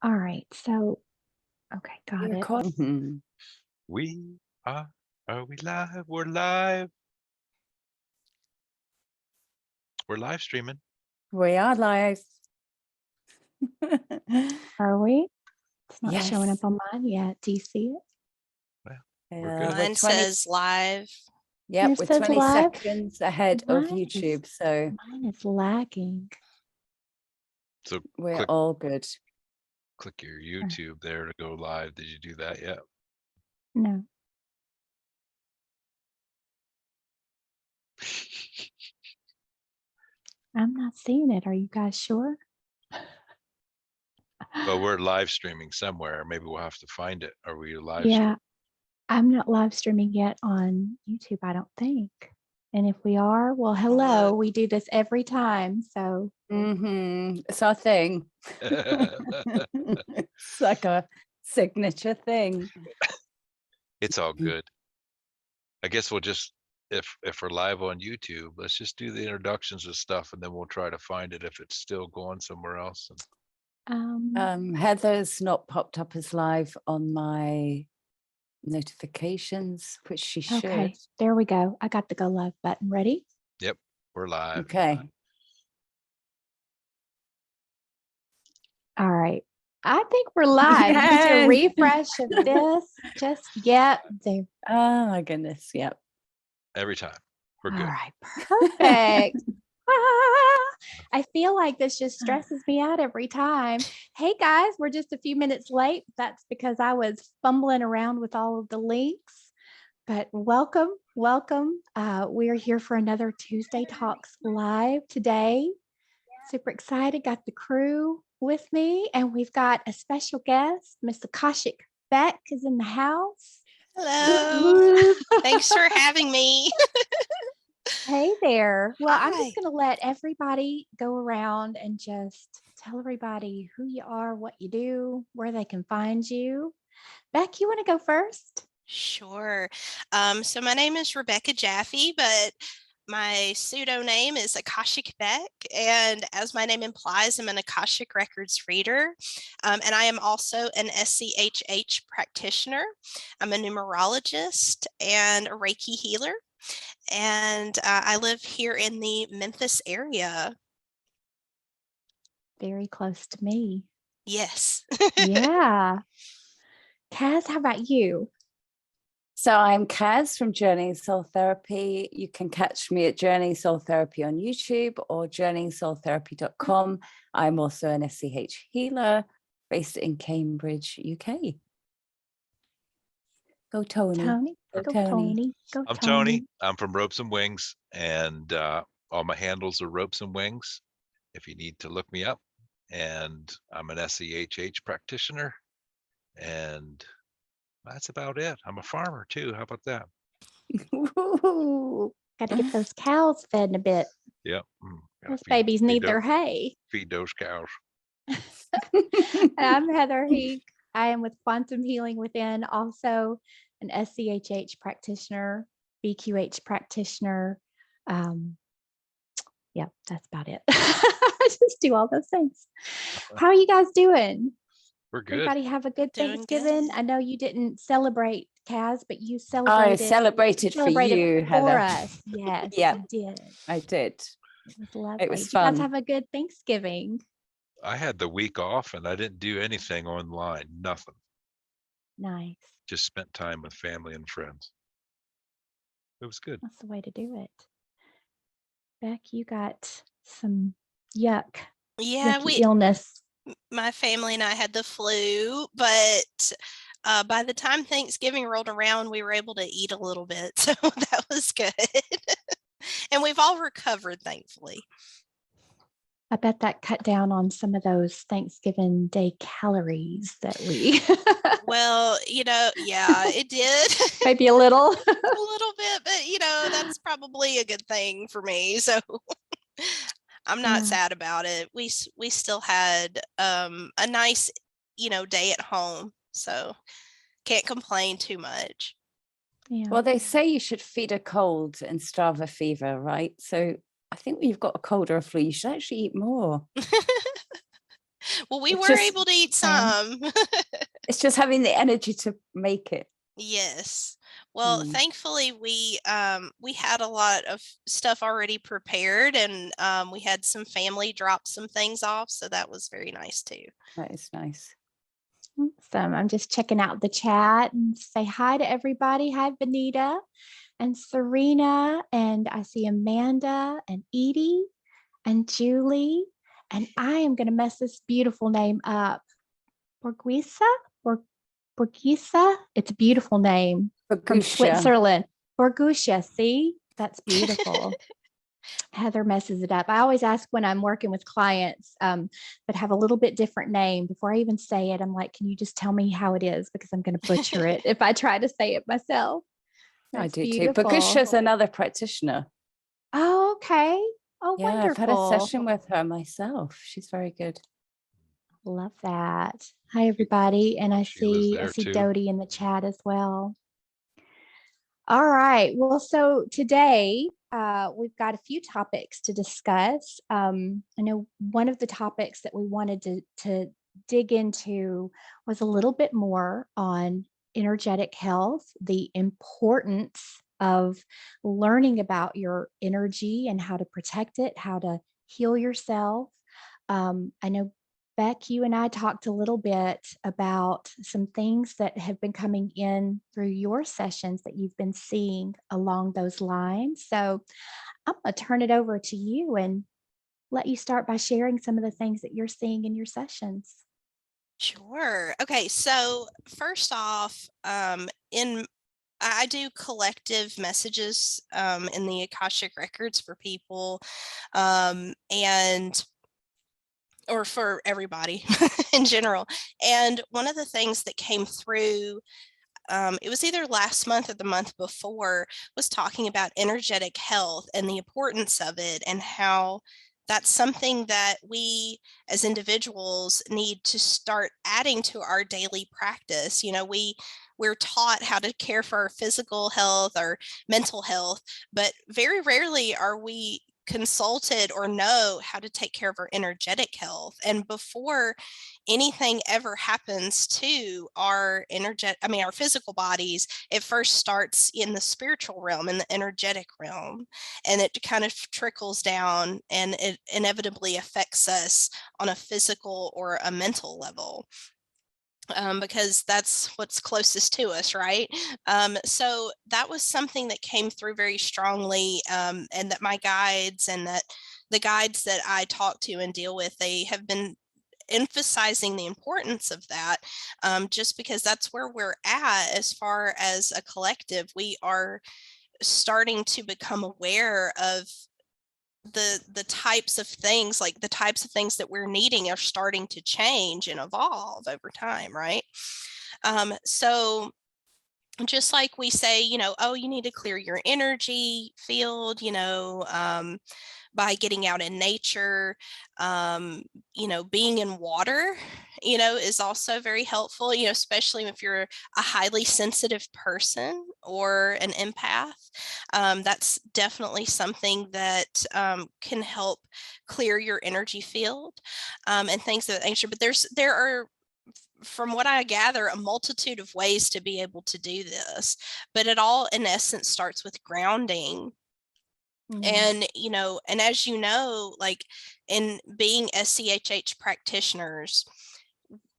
All right. So, okay, got it. Mhm. We are we live? We're live. We're live streaming. We are live. Are we? It's not showing Yes. up on mine yet. Do you see it? Well, we're good. Mine says live. Yep, Yours we're says 20 live? seconds ahead of Mine is- YouTube, so Mine is lagging. So we're all good. click your YouTube there to go live. Did you do that yet? No. I'm not seeing it. Are you guys sure? Well, we're live streaming somewhere. Maybe we'll have to find it. Are we live? Yeah. I'm not live streaming yet on YouTube, I don't think. And if we are, well, hello. We do this every time. So It's our thing. It's like a signature thing. It's all good. I guess we'll just if we're live on YouTube, let's just do the introductions and stuff, and then we'll try to find it if it's still going somewhere else. Heather's not popped up as live on my notifications, which she should. Okay, there we go. I got the go live button. Ready? Yep, we're live. Okay. All right. I think we're live. Just a refresh of this. Just there. Oh my goodness. Yep. Every time. We're good. All right. Perfect. I feel like this just stresses me out every time. Hey guys, we're just a few minutes late. That's because I was fumbling around with all of the links. But welcome. We're here for another Tuesday Talks live today. Super excited. Got the crew with me, and we've got a special guest. Miss Akashic Beck is in the house. Hello. Thanks for having me. Hey there. Well, Hi. I'm just going to let everybody go around and just tell everybody who you are, what you do, where they can find you. Beck, you want to go first? Sure. So my name is Rebecca Jaffe, but my pseudo name is Akashic Beck. And as my name implies, I'm an Akashic Records reader. And I am also an SCHH practitioner. I'm a numerologist and a Reiki healer. And I live here in the Memphis area. Very close to me. Yes. Yeah. Kaz, how about you? So I'm Kaz from Journey Soul Therapy. You can catch me at Journey Soul Therapy on YouTube or journeysoultherapy.com. I'm also an SCH healer based in Cambridge, UK. Go Tony. Go Tony. I'm Tony. I'm from Ropes and Wings, and all my handles are Ropes and Wings if you need to look me up. And I'm an SCHH practitioner, and that's about it. I'm a farmer too. How about that? Got to get those cows fed in a bit. Yep. Those babies need their hay. Feed those cows. I'm Heather Hink. I am with Quantum Healing Within, also an SCHH practitioner, BQH practitioner. Yeah, that's about it. I just do all those things. How are you guys doing? We're good. Everybody have a good Doing Thanksgiving. good. I know you didn't celebrate, Kaz, but you celebrated. I celebrated for you, for Heather. us. Yes, Yeah, you did. I did. It was lovely. It was Did you guys fun. have a good Thanksgiving? I had the week off and I didn't do anything online. Nothing. Nice. Just spent time with family and friends. It was good. That's the way to do it. Beck, you got some yucky illness. My family and I had the flu, but by the time Thanksgiving rolled around, we were able to eat a little bit. So that was good. And we've all recovered, thankfully. I bet that cut down on some of those Thanksgiving Day calories that we. Well, yeah, it did. Maybe a little. A little bit, but that's probably a good thing for me. So I'm not sad about it. We still had a nice, day at home. So can't complain too much. Yeah. Well, they say you should feed a cold and starve a fever, right? So I think when you've got a cold or a flu, you should actually eat more. Well, we It's were just able to eat Same. some. it's just having the energy to make it. Yes. Well, Mm. thankfully we had a lot of stuff already prepared, and we had some family drop some things off, so that was very nice too. That is nice. Awesome. I'm just checking out the chat and say hi to everybody. Hi, Benita and Serena. And I see Amanda and Edie and Julie. And I am going to mess this beautiful name up. Borguisa? Borguisa? It's a beautiful name from Bagusha. Switzerland. Borgusia. See? That's beautiful. Heather messes it up. I always ask when I'm working with clients that have a little bit different name before I even say it. I'm like, can you just tell me how it is? Because I'm going to butcher it if I try to say it myself. I That's do beautiful. too. Bagusha's another practitioner. Oh, okay. Oh, Yeah, wonderful. I've had a session with her myself. She's very good. Love that. Hi, everybody. And I Sheila's see there too. Dodie in the chat as well. All right. Well, so today we've got a few topics to discuss. I know one of the topics that we wanted to dig into was a little bit more on energetic health, the importance of learning about your energy and how to protect it, how to heal yourself. I know Beck, you and I talked a little bit about some things that have been coming in through your sessions that you've been seeing along those lines. So I'm going to turn it over to you and let you start by sharing some of the things that you're seeing in your sessions. Sure. Okay. So first off, I do collective messages in the Akashic Records for people, and or for everybody in general. And one of the things that came through, it was either last month or the month before, was talking about energetic health and the importance of it, and how that's something that we as individuals need to start adding to our daily practice. You know, we're taught how to care for our physical health, our mental health, but very rarely are we consulted or know how to take care of our energetic health. And before anything ever happens to our our physical bodies, it first starts in the spiritual realm, in the energetic realm, and it kind of trickles down, and it inevitably affects us on a physical or a mental level. Because that's what's closest to us, right? So that was something that came through very strongly, and that my guides and that the guides that I talk to and deal with, they have been emphasizing the importance of that, just because that's where we're at as far as a collective. We are starting to become aware of the types of things, like the types of things that we're needing are starting to change and evolve over time, right? So just like we say, you know, oh, you need to clear your energy field, you know, by getting out in nature, you know, being in water, you know, is also very helpful, you know, especially if you're a highly sensitive person or an empath. That's definitely something that can help clear your energy field, and things of that nature. But there are, from what I gather, a multitude of ways to be able to do this, but it all in essence starts with grounding. And, you know, and as you know, like in being SCHH practitioners,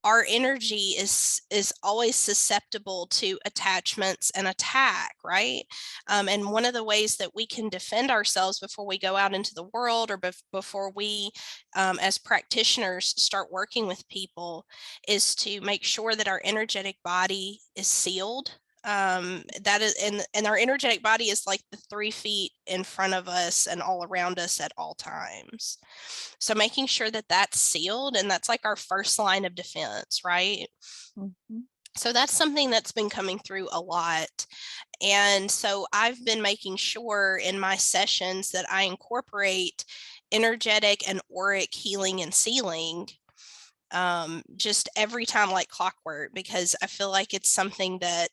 our energy is always susceptible to attachments and attack, right? And one of the ways that we can defend ourselves before we go out into the world, or before we, as practitioners, start working with people, is to make sure that our energetic body is sealed. That is, and our energetic body is like the 3 feet in front of us and all around us at all times. So making sure that that's sealed, and that's like our first line of defense, right? Mm-hmm. So that's something that's been coming through a lot. And so I've been making sure in my sessions that I incorporate energetic and auric healing and sealing, just every time, like clockwork, because I feel like it's something that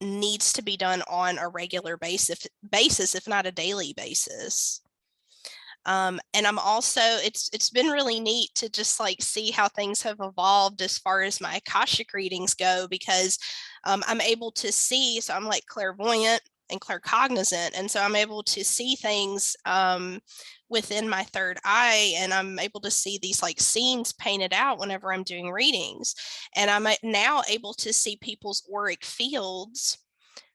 needs to be done on a regular basis, if not a daily basis. And I'm also, it's been really neat to just like see how things have evolved as far as my Akashic readings go, because I'm able to see, so I'm like clairvoyant and claircognizant. And so I'm able to see things within my third eye, and I'm able to see these like scenes painted out whenever I'm doing readings. And I'm now able to see people's auric fields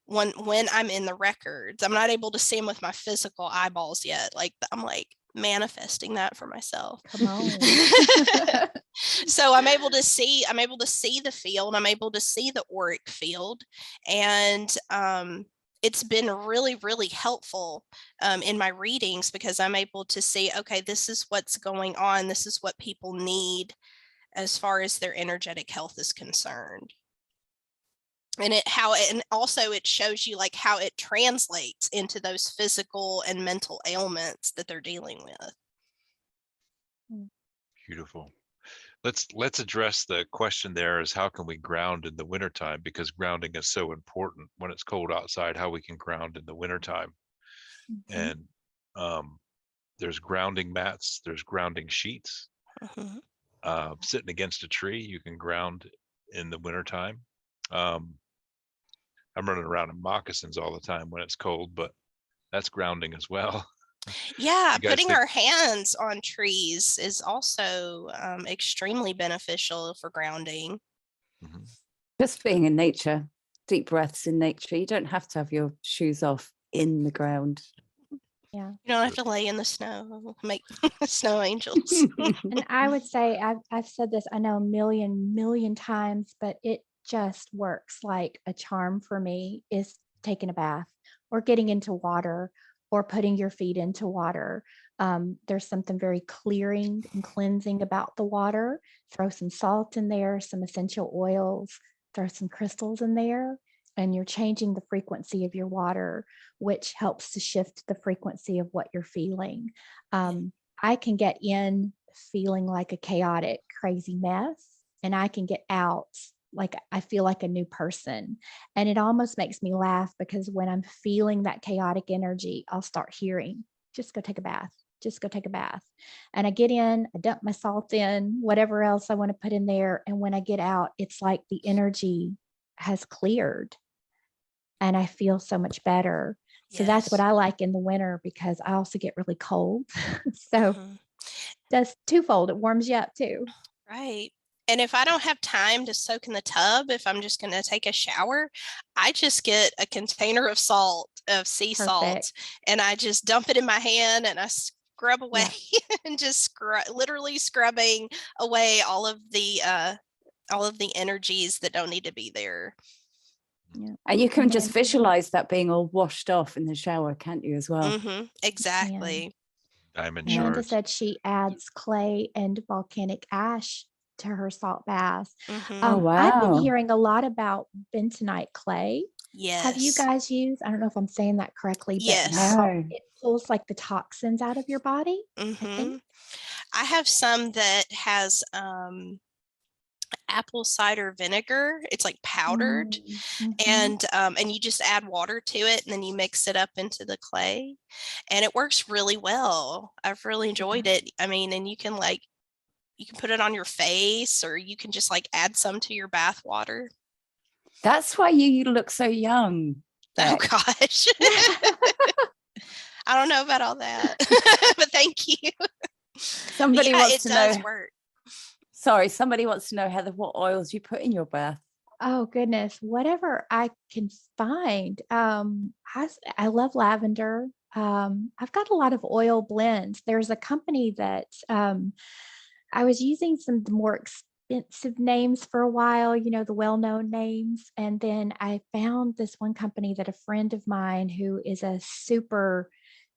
when I'm in the records. I'm not able to see them with my physical eyeballs yet. Like I'm like manifesting that for myself. Come on. So I'm able to see the field. I'm able to see the auric field. And it's been really, really helpful in my readings, because I'm able to see, okay, this is what's going on. This is what people need as far as their energetic health is concerned. And also it shows you like how it translates into those physical and mental ailments that they're dealing with. Beautiful. Let's address the question there is, how can we ground in the wintertime? Because grounding is so important when it's cold outside, how we can ground in the wintertime. And there's grounding mats, there's grounding sheets. Sitting against a tree, you can ground in the wintertime. I'm running around in moccasins all the time when it's cold, but that's grounding as well. Yeah, putting our hands on trees is also extremely beneficial for grounding. Just being in nature, deep breaths in nature. You don't have to have your shoes off in the ground. Yeah. You don't have to lay in the snow, make snow angels. And I would say, I've said this, I know a million times, but it just works like a charm for me, is taking a bath or getting into water or putting your feet into water. There's something very clearing and cleansing about the water. Throw some salt in there, some essential oils, throw some crystals in there, and you're changing the frequency of your water, which helps to shift the frequency of what you're feeling. I can get in feeling like a chaotic, crazy mess, and I can get out like I feel like a new person. And it almost makes me laugh, because when I'm feeling that chaotic energy, I'll start hearing, just go take a bath, just go take a bath. And I get in, I dump my salt in, whatever else I want to put in there. And when I get out, it's like the energy has cleared and I feel so much better. So that's what I like in the winter, because I also get really cold. So that's twofold. It warms you up too. Right. And if I don't have time to soak in the tub, if I'm just going to take a shower, I just get a container of sea salt, and I just dump it in my hand and I scrub away and just literally scrubbing away all of the energies that don't need to be there. Yeah. And you can just visualize that being all washed off in the shower, can't you, as well? Exactly. Diamond Amanda shards. said she adds clay and volcanic ash to her salt baths. Oh, wow. I've been hearing a lot about bentonite clay. Yes. Have you guys used, I don't know if I'm saying that correctly, but yes. It pulls like the toxins out of your body. I have some that has apple cider vinegar. It's like powdered, and you just add water to it, and then you mix it up into the clay, and it works really well. I've really enjoyed it. I mean, and you can put it on your face, or you can just like add some to your bath water. That's why you look so young, Beck. Oh gosh. I don't know about all that, but thank you. Somebody wants to know. It does work. Sorry, somebody wants to know, Heather, what oils you put in your bath. Oh goodness, whatever I can find. I love lavender. I've got a lot of oil blends. There's a company that I was using some of the more expensive names for a while, the well-known names. And then I found this one company that a friend of mine who is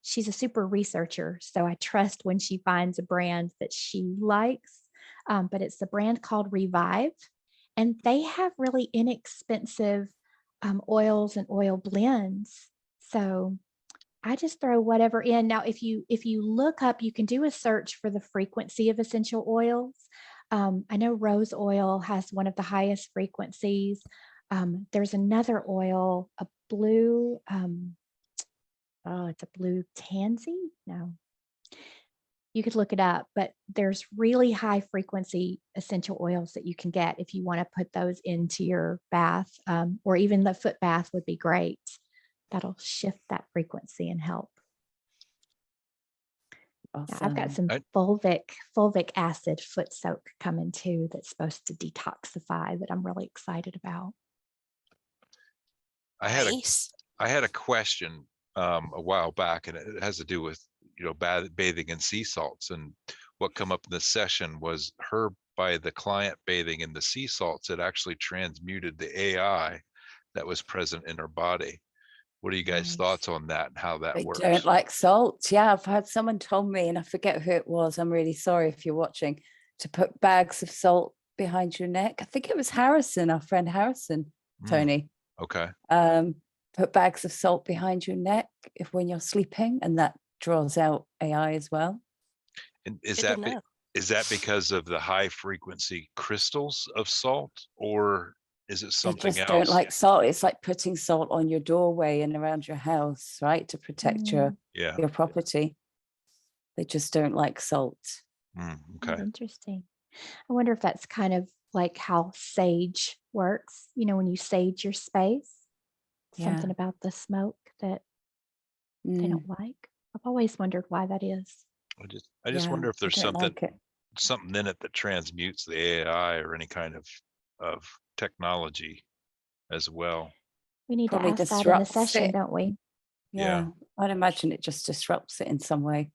she's a super researcher. So I trust when she finds a brand that she likes. But it's the brand called Revive. And they have really inexpensive oils and oil blends. So I just throw whatever in. Now, if you look up, you can do a search for the frequency of essential oils. I know rose oil has one of the highest frequencies. There's another oil, a blue, it's a blue tansy. No, You could look it up, but there's really high frequency essential oils that you can get if you want to put those into your bath, or even the foot bath would be great. That'll shift that frequency and help. Yeah, I've got Awesome. some fulvic acid foot soak coming too that's supposed to detoxify that I'm really excited about. I had Nice. a question a while back, and it has to do with, you know, bathing in sea salts. And what come up in this session was by the client bathing in the sea salts, it actually transmuted the AI that was present in her body. What are you guys' Nice. thoughts on that and how that They works? don't like salt. Yeah, I've had someone told me, and I forget who it was. I'm really sorry if you're watching, to put bags of salt behind your neck. I think it was Harrison, our friend Harrison, Tony. Okay. Put bags of salt behind your neck when you're sleeping, and that draws out AI as well. And Good to know. is that because of the high frequency crystals of salt, or is it They something just else? don't like salt. It's like putting salt on your doorway and around your house, right? To protect your property. They just don't like salt. Okay. Interesting. I wonder if that's kind of like how sage works. You know, when you sage your space, something about the smoke that they don't like. I've always wondered why that is. I just wonder if there's something like in it that transmutes the AI or any kind of technology as well. We need Probably to ask that in the disrupts session, it. don't we? Yeah, I'd imagine it just disrupts it in some way.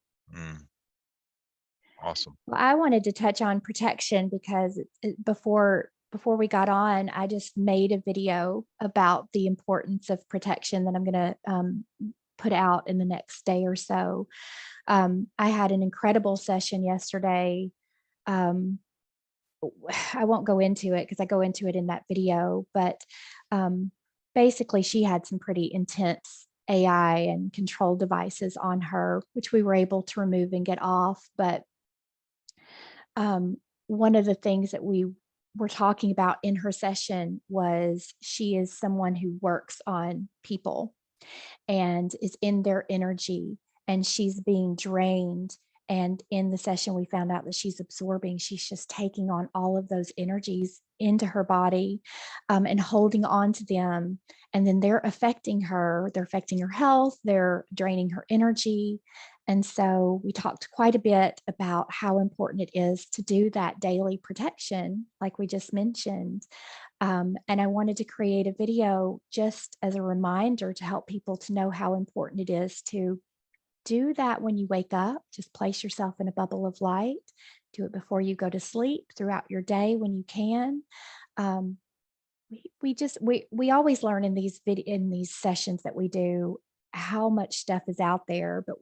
Awesome. Well, I wanted to touch on protection because before we got on, I just made a video about the importance of protection that I'm going to put out in the next day or so. I had an incredible session yesterday. I won't go into it because I go into it in that video, but basically she had some pretty intense AI and control devices on her, which we were able to remove and get off. But one of the things that we were talking about in her session was she is someone who works on people and is in their energy, and she's being drained. And in the session, we found out that she's absorbing, she's just taking on all of those energies into her body and holding on to them. And then they're affecting her, they're affecting her health, they're draining her energy. And so we talked quite a bit about how important it is to do that daily protection, like we just mentioned. And I wanted to create a video just as a reminder to help people to know how important it is to do that when you wake up. Just place yourself in a bubble of light. Do it before you go to sleep, throughout your day when you can. We always learn in these sessions that we do how much stuff is out there, but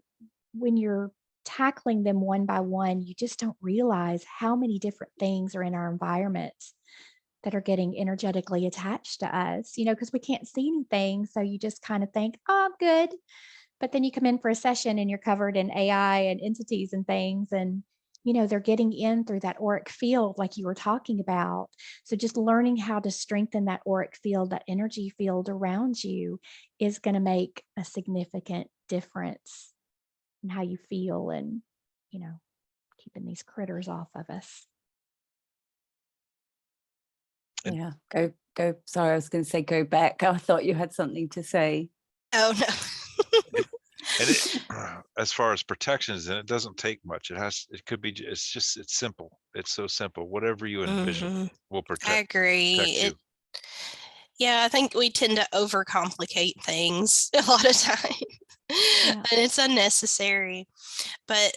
when you're tackling them one by one, you just don't realize how many different things are in our environment that are getting energetically attached to us, because we can't see anything. So you just kind of think, oh, I'm good. But then you come in for a session and you're covered in AI and entities and things, and they're getting in through that auric field like you were talking about. So just learning how to strengthen that auric field, that energy field around you, is going to make a significant difference in how you feel and, keeping these critters off of us. Yeah, go. Sorry, I was going to say go back. I thought you had something to say. Oh, no. As far as protections, and it doesn't take much. It's simple. It's so simple. Whatever you envision will protect. I agree. Yeah, I think we tend to overcomplicate things a lot of times, and it's unnecessary. But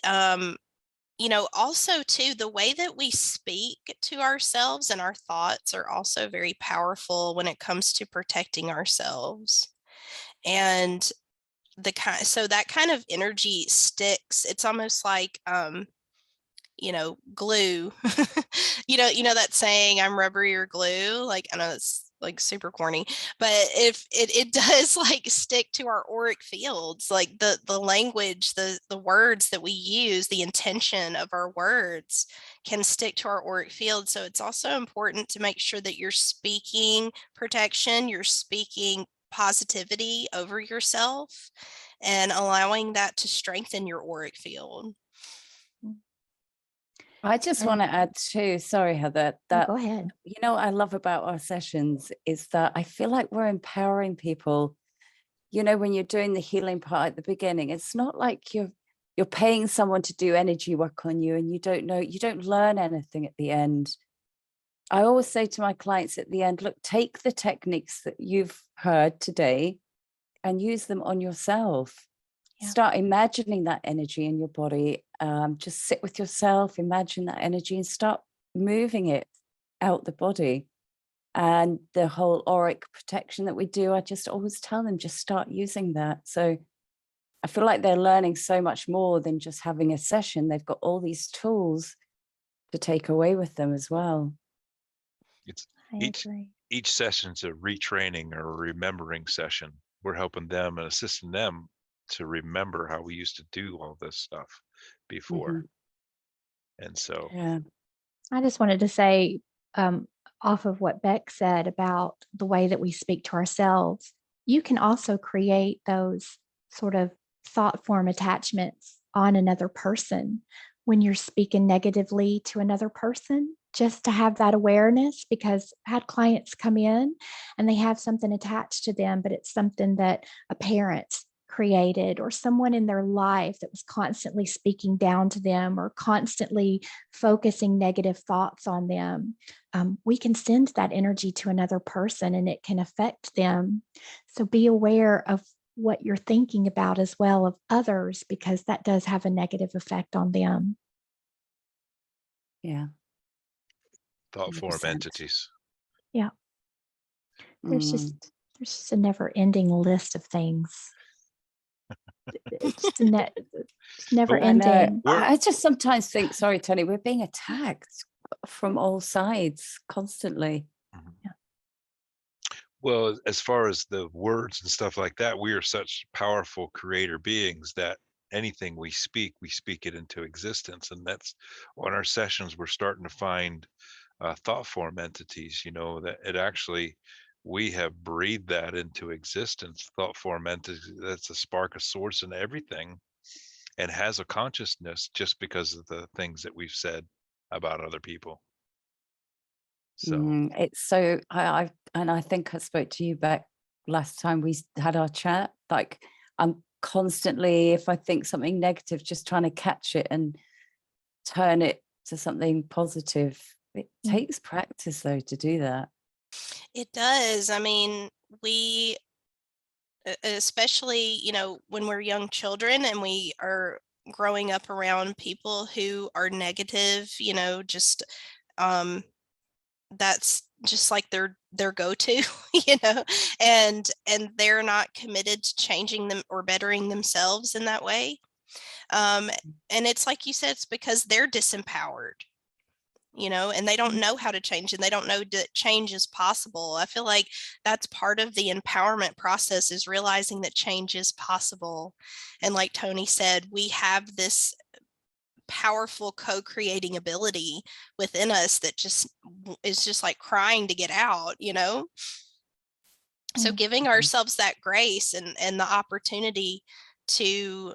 also too, the way that we speak to ourselves and our thoughts are also very powerful when it comes to protecting ourselves. And so that kind of energy sticks. It's almost like glue. you know that saying, I'm rubbery or glue. Like, I know it's like super corny, but if it does like stick to our auric fields, like the language, the words that we use, the intention of our words can stick to our auric field. So it's also important to make sure that you're speaking protection, you're speaking positivity over yourself, and allowing that to strengthen your auric field. I just And- want to add too, sorry, Heather, Oh, that, go ahead. what I love about our sessions is that I feel like we're empowering people. When you're doing the healing part at the beginning, it's not like you're paying someone to do energy work on you and you don't learn anything at the end. I always say to my clients at the end, look, take the techniques that you've heard today and use them on yourself. Yeah. Start imagining that energy in your body. Just sit with yourself, imagine that energy and start moving it out the body. And the whole auric protection that we do, I just always tell them, just start using that. So I feel like they're learning so much more than just having a session. They've got all these tools to take away with them as well. It's I each agree. each session's a retraining or a remembering session. We're helping them and assisting them to remember how we used to do all this stuff before. Mhm. And so Yeah. I just wanted to say, off of what Beck said about the way that we speak to ourselves, you can also create those sort of thought form attachments on another person when you're speaking negatively to another person, just to have that awareness. Because I had clients come in and they have something attached to them, but it's something that a parent created or someone in their life that was constantly speaking down to them or constantly focusing negative thoughts on them. We can send that energy to another person and it can affect them. So be aware of what you're thinking about as well of others, because that does have a negative effect on them. Yeah. thought form 100%. entities. Yeah. There's Mm. just a never ending list of things. It's never But I know. ending. I just sometimes think, sorry, Tony, we're being attacked from all sides constantly. Mhm. Yeah. Well, as far as the words and stuff like that, we are such powerful creator beings that anything we speak it into existence. And that's on our sessions, we're starting to find thought form entities, that it actually, we have breathed that into existence. Thought form entity, that's a spark, a source in everything, and has a consciousness just because of the things that we've said about other people. So It's so I think I spoke to you back last time we had our chat. Like I'm constantly, if I think something negative, just trying to catch it and turn it to something positive. It takes practice though to do that. It does. I mean, especially, when we're young children and we are growing up around people who are negative, just that's just like their go-to, and they're not committed to changing them or bettering themselves in that way. And it's like you said, it's because they're disempowered, and they don't know how to change and they don't know that change is possible. I feel like that's part of the empowerment process, is realizing that change is possible. And like Tony said, we have this powerful co-creating ability within us that just is just like crying to get out. So giving ourselves that grace and the opportunity to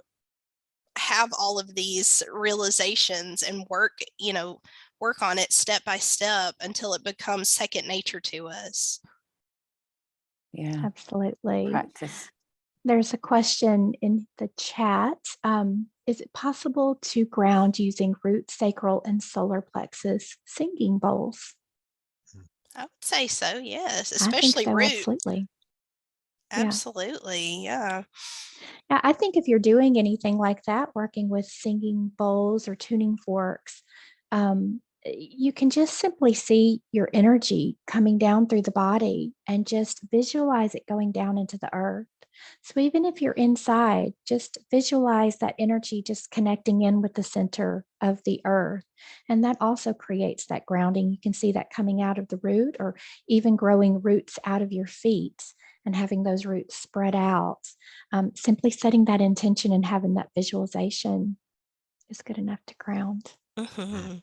have all of these realizations and work on it step by step until it becomes second nature to us. Yeah. Absolutely. Practice. There's a question in the chat. Is it possible to ground using root, sacral, and solar plexus singing bowls? I would say so, yes, I think especially so, root. absolutely. Absolutely, yeah. Yeah, I think if you're doing anything like that, working with singing bowls or tuning forks, you can just simply see your energy coming down through the body and just visualize it going down into the earth. So even if you're inside, just visualize that energy just connecting in with the center of the earth. And that also creates that grounding. You can see that coming out of the root or even growing roots out of your feet and having those roots spread out. Simply setting that intention and having that visualization is good enough to ground. Mm-hmm.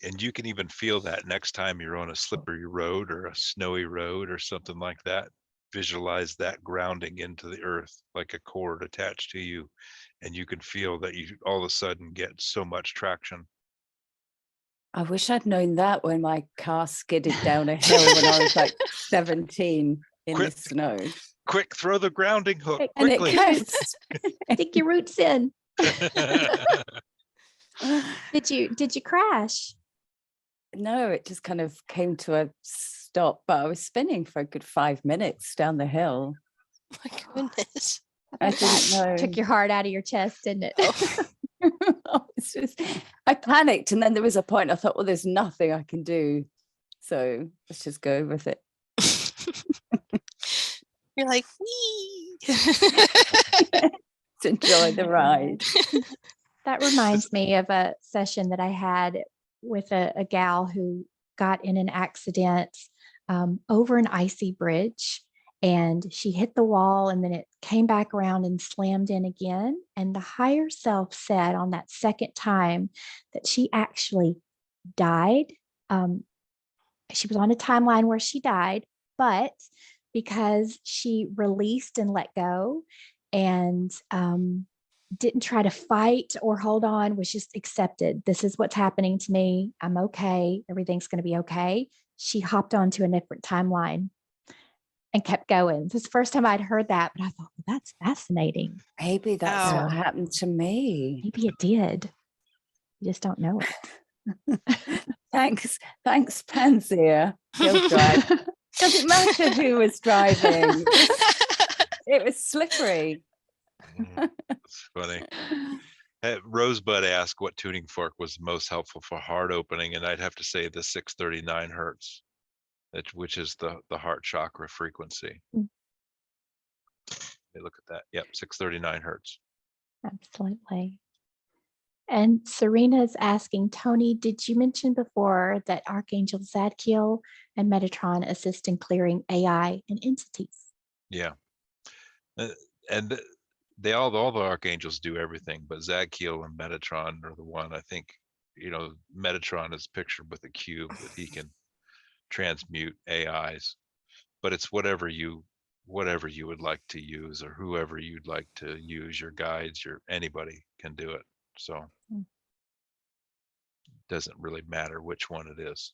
and you can even feel that next time you're on a slippery road or a snowy road or something like that. Visualize that grounding into the earth like a cord attached to you, and you can feel that you all of a sudden get so much traction I wish I'd known that when my car skidded down a hill when I was like 17 in the Quick. snow. Quick, throw the grounding hook Quick. And it quickly. kept. Stick your roots in. Did you crash? No, it just kind of came to a stop, but I was spinning for a good 5 minutes down the hill. My goodness. I didn't know. Took your heart out of your chest, didn't it? I panicked, and then there was a point I thought, well, there's nothing I can do, so let's just go with it. You're like, wee. To enjoy the ride. That reminds me of a session that I had with a gal who got in an accident over an icy bridge, and she hit the wall, and then it came back around and slammed in again. And the higher self said on that second time that she actually died. She was on a timeline where she died, but because she released and let go and didn't try to fight or hold on, was just accepted. This is what's happening to me. I'm okay. Everything's going to be okay. She hopped onto a different timeline and kept going. This is the first time I'd heard that, but I thought, well, that's fascinating. Maybe that's Oh. what happened to me. Maybe it did. You just don't know it. Thanks, Pansia. He'll drive. Doesn't matter who was driving. It was slippery. It's funny. Rosebud asked what tuning fork was most helpful for heart opening, and I'd have to say the 639 hertz, which is the heart chakra frequency. Mm. Hey, look at that. Yep, 639 hertz. Absolutely. And Serena's asking, Tony, did you mention before that Archangel Zadkiel and Metatron assist in clearing AI and entities? Yeah. And all the archangels do everything, but Zadkiel and Metatron are the one. I think, Metatron is pictured with a cube that he can transmute AIs, but it's whatever you would like to use, or whoever you'd like to use, your guides, anybody can do it. So it doesn't really matter which one it is.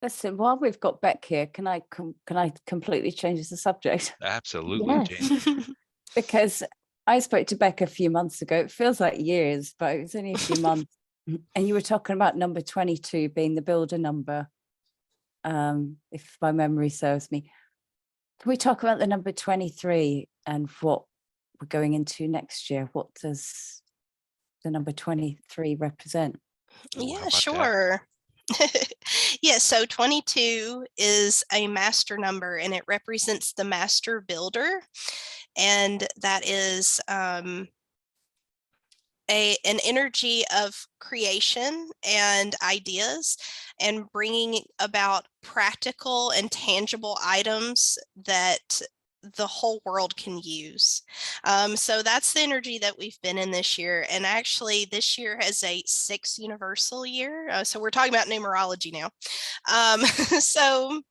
Listen, while we've got Beck here, can I completely change the subject? Absolutely, Yes. Jane. Because I spoke to Beck a few months ago. It feels like years, but it was only a few months. And you were talking about number 22 being the builder number, if my memory serves me. Can we talk about the number 23 and what we're going into next year? What does the number 23 represent? Ooh, how Yeah, about that? sure. Yeah, so 22 is a master number, and it represents the master builder. And that is an energy of creation and ideas, and bringing about practical and tangible items that the whole world can use. So that's the energy that we've been in this year. And actually this year has a 6 universal year. So we're talking about numerology now. So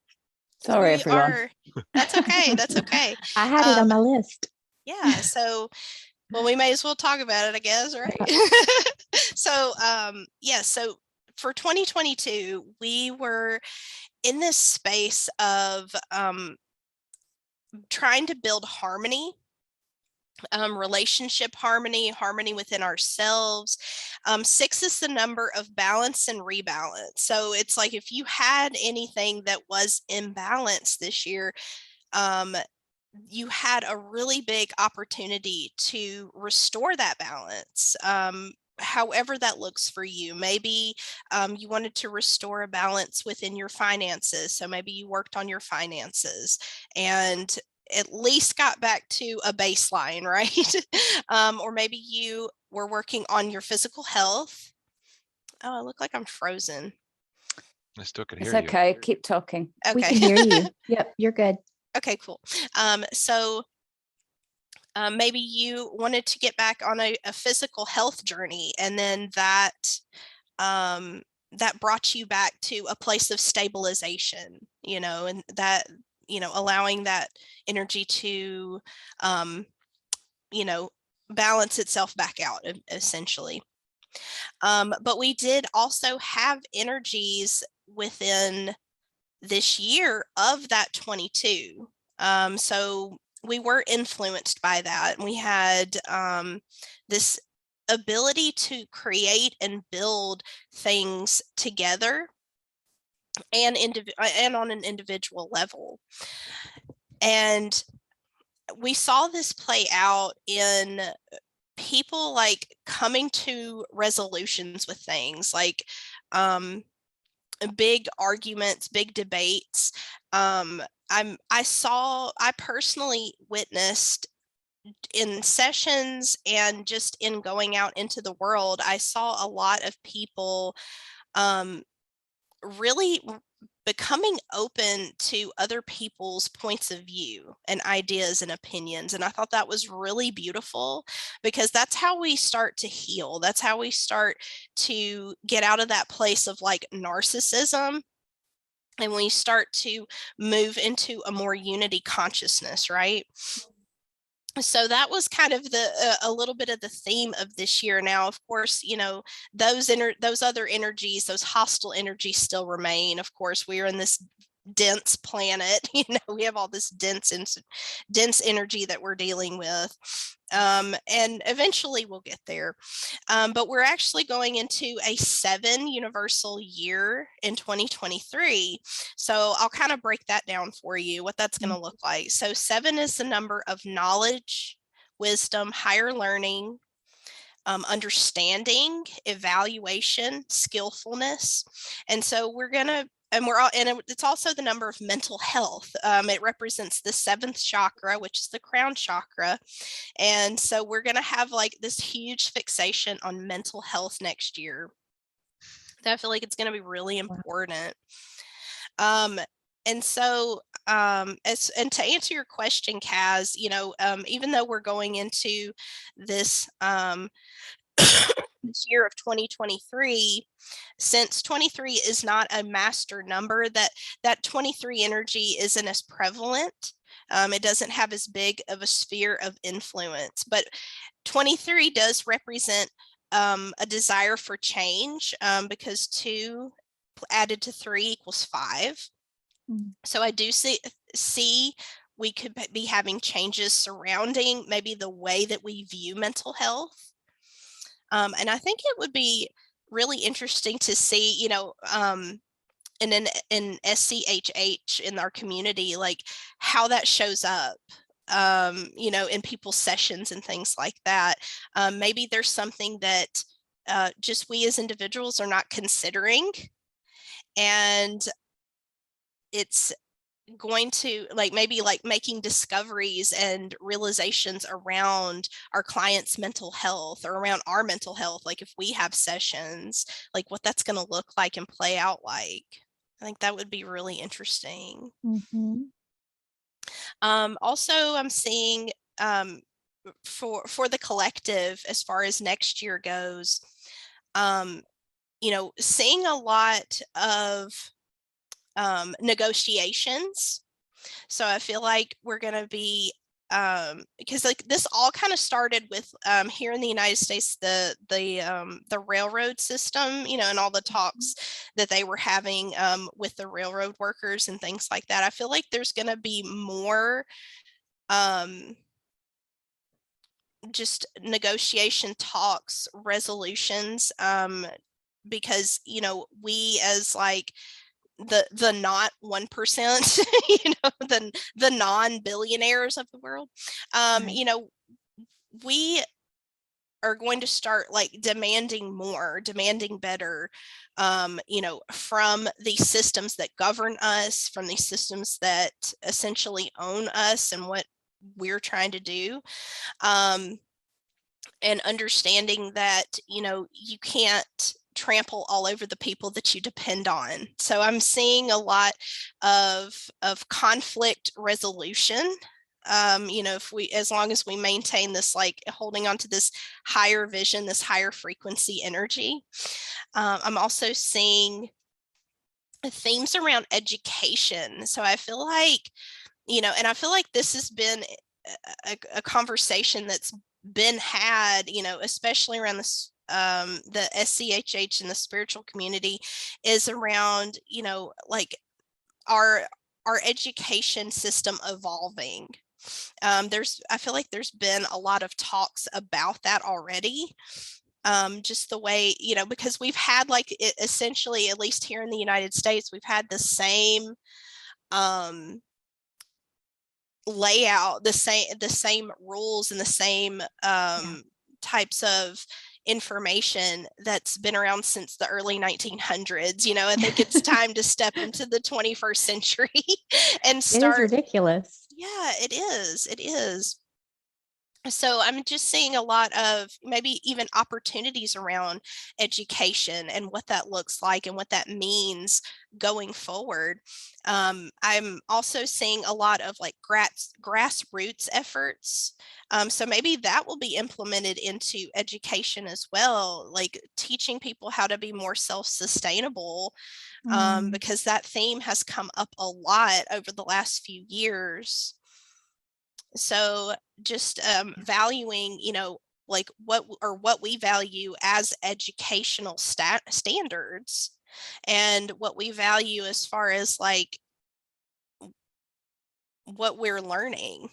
Sorry, everyone. That's okay. That's okay. I had it on my list. Yeah. So, well, we may as well talk about it, I guess, right? So, so for 2022, we were in this space of trying to build harmony, relationship harmony within ourselves. 6 is the number of balance and rebalance. So it's like if you had anything that was imbalanced this year, you had a really big opportunity to restore that balance. However that looks for you. Maybe you wanted to restore a balance within your finances. So maybe you worked on your finances and at least got back to a baseline, right? Or maybe you were working on your physical health. Oh, I look like I'm frozen. I still can It's hear you. okay. Keep talking. Okay. We can hear you. Yep, you're good. Okay, cool. So maybe you wanted to get back on a physical health journey, and then that brought you back to a place of stabilization, and that, allowing that energy to, balance itself back out, essentially. But we did also have energies within this year of that 22. So we were influenced by that. And we had this ability to create and build things together and on an individual level. And we saw this play out in people like coming to resolutions with things like big arguments, big debates. I personally witnessed in sessions and just in going out into the world, I saw a lot of people really becoming open to other people's points of view and ideas and opinions. And I thought that was really beautiful, because that's how we start to heal. That's how we start to get out of that place of like narcissism. And we start to move into a more unity consciousness, right? So that was kind of a little bit of the theme of this year. Now, of course, you know, those other energies, those hostile energies still remain. Of course, we are in this dense planet. You know, we have all this dense energy that we're dealing with. And eventually we'll get there. But we're actually going into a 7 universal year in 2023. So I'll kind of break that down for you, what that's going to look like. So 7 is the number of knowledge, wisdom, higher learning, understanding, evaluation, skillfulness. And so it's also the number of mental health. It represents the 7th chakra, which is the crown chakra. And so we're going to have like this huge fixation on mental health next year. I feel like it's going to be really important. And so, and to answer your question, Kaz, you know, even though we're going into this, this year of 2023, since 23 is not a master number, that 23 energy isn't as prevalent. It doesn't have as big of a sphere of influence, but 23 does represent a desire for change, because 2 added to 3 equals 5. So I do see we could be having changes surrounding maybe the way that we view mental health. And I think it would be really interesting to see, you know, in SCHH in our community, like how that shows up, you know, in people's sessions and things like that. Maybe there's something that just we as individuals are not considering, and it's going to maybe making discoveries and realizations around our clients' mental health or around our mental health. Like if we have sessions, like what that's going to look like and play out like. I think that would be really interesting. Also, I'm seeing for the collective, as far as next year goes, you know, seeing a lot of negotiations. So I feel like we're going to be, because like this all kind of started with here in the United States, the railroad system, you know, and all the talks that they were having with the railroad workers and things like that. I feel like there's going to be more just negotiation talks, resolutions, because, you know, we as like the not 1%, you know, the non-billionaires of the world, you know, we are going to start like demanding more, demanding better, you know, from these systems that govern us, from these systems that essentially own us and what we're trying to do, and understanding that, you know, you can't trample all over the people that you depend on. So I'm seeing a lot of conflict resolution. You know, as long as we maintain this, like holding on to this higher vision, this higher frequency energy. I'm also seeing themes around education. So I feel like, you know, and I feel like this has been a conversation that's been had, you know, especially around this the SCHH and the spiritual community is around, like our education system evolving. I feel like there's been a lot of talks about that already. Just the way, because we've had essentially, at least here in the United States, we've had the same layout, the same rules and the same types of information that's been around since the early 1900s. I think it's time to step into the 21st century and start. It is ridiculous. Yeah, it is. So I'm just seeing a lot of maybe even opportunities around education and what that looks like and what that means going forward. I'm also seeing a lot of like grassroots efforts. So maybe that will be implemented into education as well, like teaching people how to be more self-sustainable, because that theme has come up a lot over the last few years. So just valuing, like what we value as educational standards, and what we value as far as like what we're learning.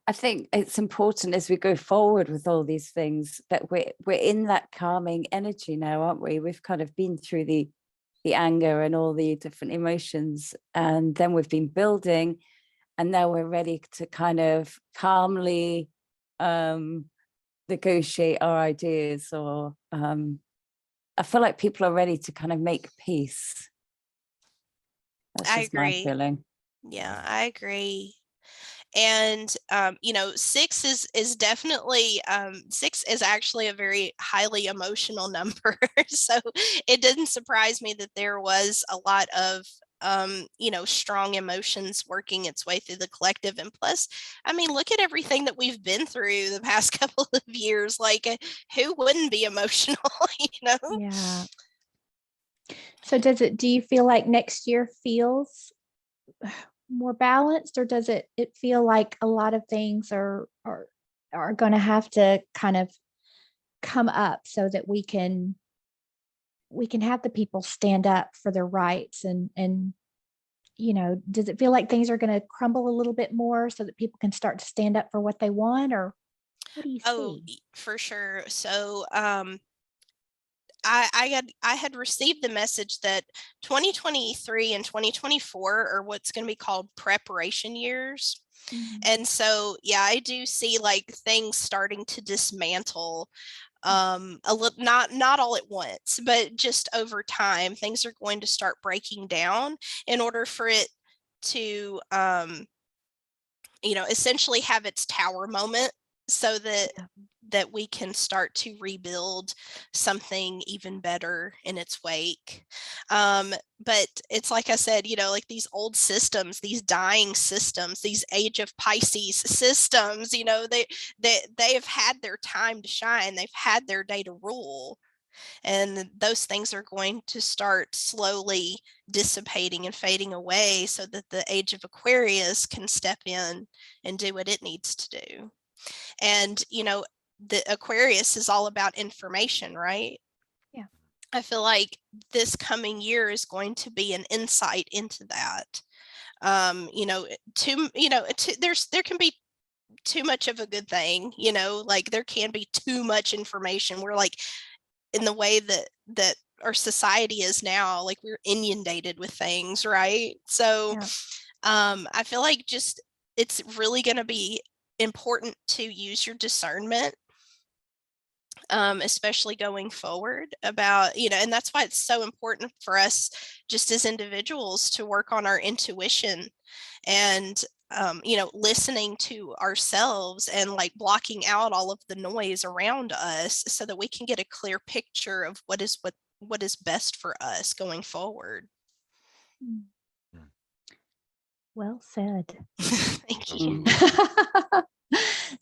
I think it's important as we go forward with all these things that we're in that calming energy now, aren't we? We've kind of been through the anger and all the different emotions, and then we've been building, and now we're ready to kind of calmly negotiate our ideas, or I feel like people are ready to kind of make peace. That's just my feeling. Yeah, I agree. And 6 is definitely 6 is actually a very highly emotional number. So it didn't surprise me that there was a lot of strong emotions working its way through the collective. And plus, I mean, look at everything that we've been through the past couple of years. Like, who wouldn't be emotional? Yeah. So do you feel like next year feels more balanced, or does it feel like a lot of things are going to have to kind of come up so that we can have the people stand up for their rights, and does it feel like things are going to crumble a little bit more so that people can start to stand up for what they want, or what do you see? For sure. So I had received the message that 2023 and 2024 are what's going to be called preparation years. And so, yeah, I do see like things starting to dismantle a little, not all at once, but just over time. Things are going to start breaking down in order for it to essentially have its tower moment, so that we can start to rebuild something even better in its wake. But it's like I said, like these old systems, these dying systems, these Age of Pisces systems, they have had their time to shine. They've had their day to rule. And those things are going to start slowly dissipating and fading away, so that the Age of Aquarius can step in and do what it needs to do. And, the Aquarius is all about information, right? Yeah. I feel like this coming year is going to be an insight into that. There can be too much of a good thing, like there can be too much information. We're like, in the way that our society is now, like we're inundated with things, right? So I feel like just it's really going to be important to use your discernment, especially going forward about, and that's why it's so important for us just as individuals to work on our intuition and listening to ourselves and like blocking out all of the noise around us, so that we can get a clear picture of what is best for us going forward. Well said. Thank you.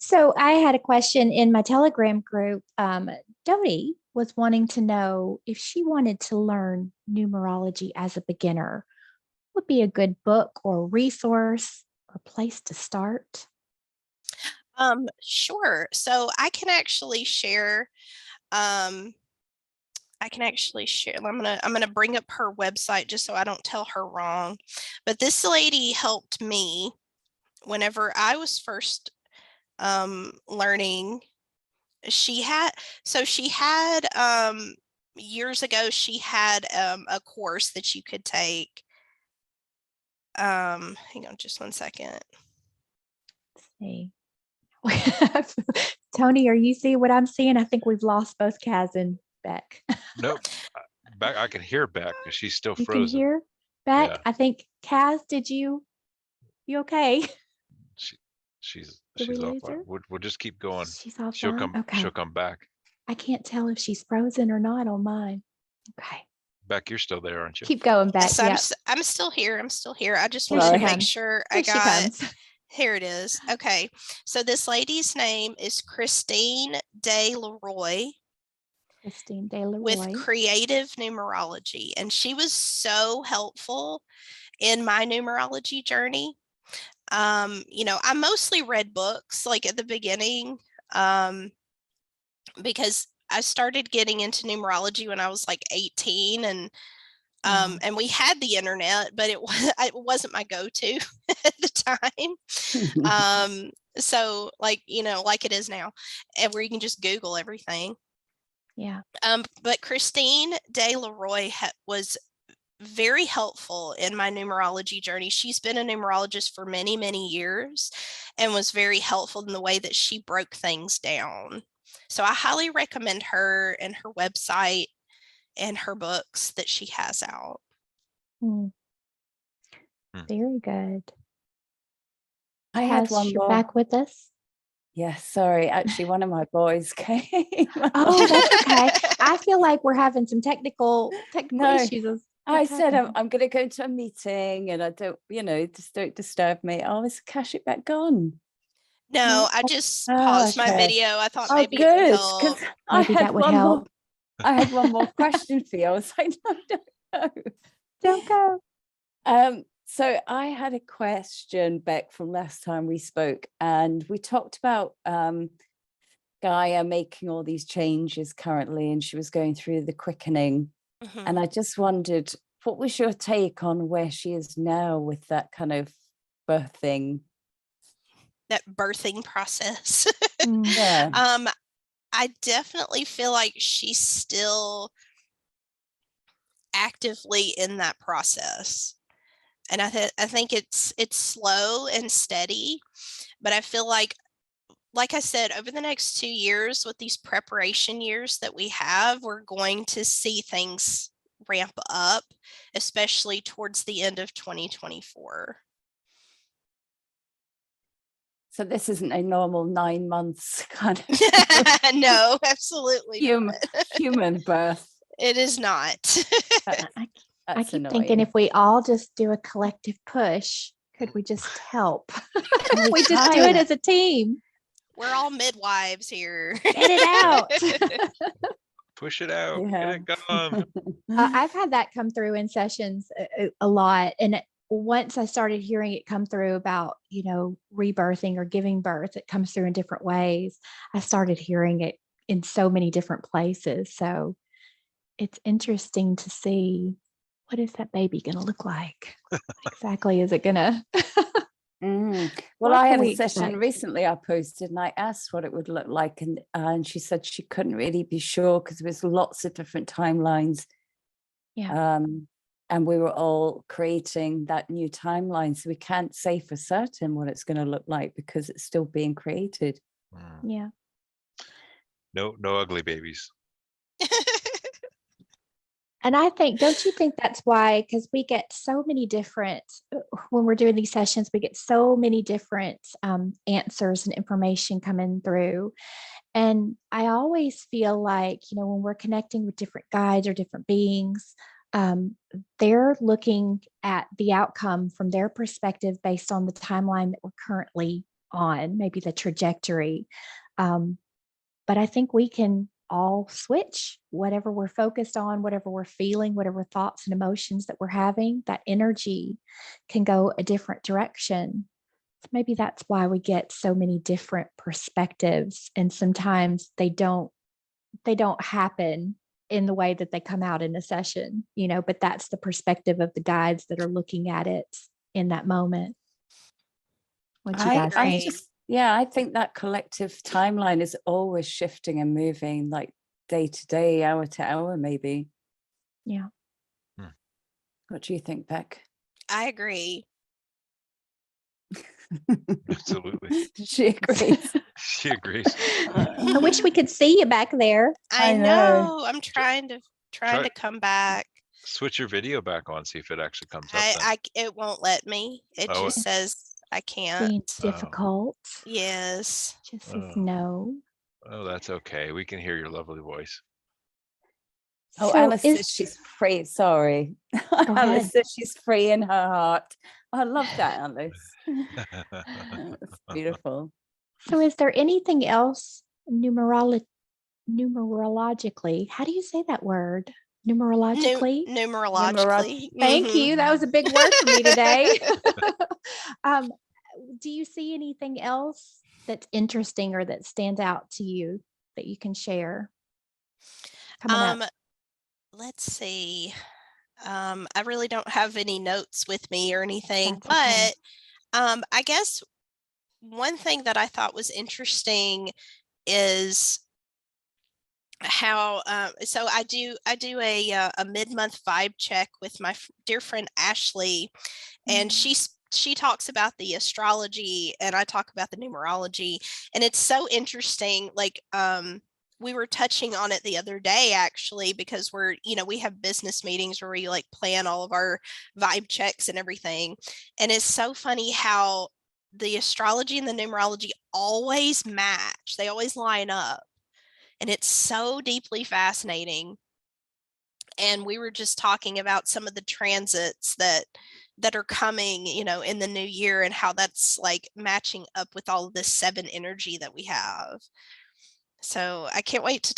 So I had a question in my Telegram group. Dodie was wanting to know if she wanted to learn numerology as a beginner, what would be a good book or resource or place to start? Sure. So I can actually share. I'm gonna bring up her website just so I don't tell her wrong. But this lady helped me whenever I was first learning. She had years ago, she had a course that you could take. Hang on just one second. Let's see. Tony, are you seeing what I'm seeing? I think we've lost both Kaz and Beck. Nope. Beck, I can hear Beck because she's still You frozen. can hear Beck? Yeah. I think Kaz, you okay? She's Did we lose offline. her? We'll just keep going. She's offline. She'll come back. I can't tell if she's frozen or not on mine. Okay. Beck, you're still there, aren't you? Keep going, Beck. Yes, I'm still here. I just Here wanted she to make comes. sure Here I she got. comes. Here it is. Okay. So this lady's name is Christine De Leroy Christine De Leroy. with Creative Numerology. And she was so helpful in my numerology journey. I mostly read books like at the beginning, because I started getting into numerology when I was like 18, and we had the internet, but it wasn't my go-to at the time. So like it is now, where you can just Google everything. Yeah. But Christine De Leroy was very helpful in my numerology journey. She's been a numerologist for many, many years and was very helpful in the way that she broke things down. So I highly recommend her and her website and her books that she has out. Very good. I had one you're more. Back with us? Yeah, sorry. Actually, one of my boys came. Oh, that's okay. I feel like we're having some technical issues. I said I'm going to go to a meeting, and I don't, just don't disturb me. Oh, is Akashic back gone? No, I just paused my video. I thought maybe it would help. Because I had one more question for you. I was like, no, don't go. So I had a question, Beck, from last time we spoke, and we talked about Gaia making all these changes currently, and she was going through the quickening. Mm-hmm. And I just wondered, what was your take on where she is now with that kind of birthing? That birthing process. Yeah. I definitely feel like she's still actively in that process. And I think it's slow and steady, but I feel like I said, over the next 2 years, with these preparation years that we have, we're going to see things ramp up, especially towards the end of 2024. So this isn't a normal 9 months kind of no, absolutely human birth. It is not. I keep thinking, if we all just do a collective push, could we just help? We just do it as a team. We're all midwives here. Get it out. Push it out. Yeah. Get it going. I've had that come through in sessions a lot. And once I started hearing it come through about, rebirthing or giving birth, it comes through in different ways. I started hearing it in so many different places. So it's interesting to see, what is that baby going to look like? Exactly is it going to? Well, I had a session recently I posted, and I asked what it would look like, and she said she couldn't really be sure because there was lots of different timelines. Yeah. And we were all creating that new timeline, so we can't say for certain what it's going to look like because it's still being created. Yeah. No ugly babies. And I think, don't you think that's why, because we get so many different, when we're doing these sessions, we get so many different answers and information coming through. And I always feel like, when we're connecting with different guides or different beings, they're looking at the outcome from their perspective based on the timeline that we're currently on, maybe the trajectory. But I think we can all switch whatever we're focused on, whatever we're feeling, whatever thoughts and emotions that we're having. That energy can go a different direction Maybe that's why we get so many different perspectives, and sometimes they don't happen in the way that they come out in a session, but that's the perspective of the guides that are looking at it in that moment. What do you guys think? I think that collective timeline is always shifting and moving, like day to day, hour to hour, maybe. Yeah. What do you think, Beck? I agree. Absolutely. She agrees. She agrees. I wish we could see you back there. I know. I'm trying to come back. Switch your video back on, see if it actually comes up. It won't let me. It just says I can't. Being difficult. Yes. Just says no. Oh, that's okay. We can hear your lovely voice. Oh, So Alice says she's free. Sorry. Alice says she's free in her heart. I love that, Alice. It's beautiful. So is there anything else numerologically? How do you say that word? Numerologically? Numerologically. Thank you. That was a big word for me today. Do you see anything else that's interesting or that stands out to you that you can share coming up? Let's see. I really don't have any notes with me or anything, That's okay. but I guess one thing that I thought was interesting is how so I do a mid-month vibe check with my dear friend Ashley, and she talks about the astrology and I talk about the numerology, and it's so interesting. Like we were touching on it the other day, actually, because we have business meetings where we like plan all of our vibe checks and everything. And it's so funny how the astrology and the numerology always match. They always line up. And it's so deeply fascinating. And we were just talking about some of the transits that are coming, in the new year, and how that's like matching up with all of this 7 energy that we have. So I can't wait to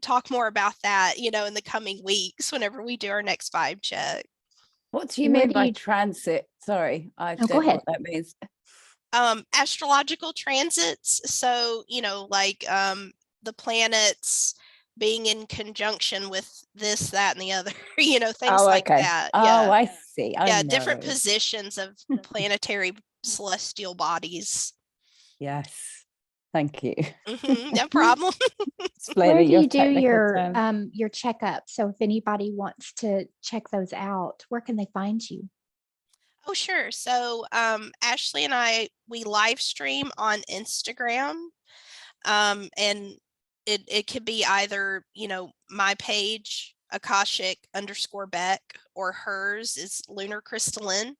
talk more about that, in the coming weeks whenever we do our next vibe check. What do you mean by transit? Sorry, I don't know what that means. Astrological transits. So, like the planets being in conjunction with this, that, and the other, things like that. Oh, I see. Different positions of planetary celestial bodies. Yes. Thank you. No problem. Where do you do your checkup? So if anybody wants to check those out, where can they find you? Oh, sure. So Ashley and we live stream on Instagram, and it could be either, my page, Akashic_Beck, or hers is Lunar Crystalline.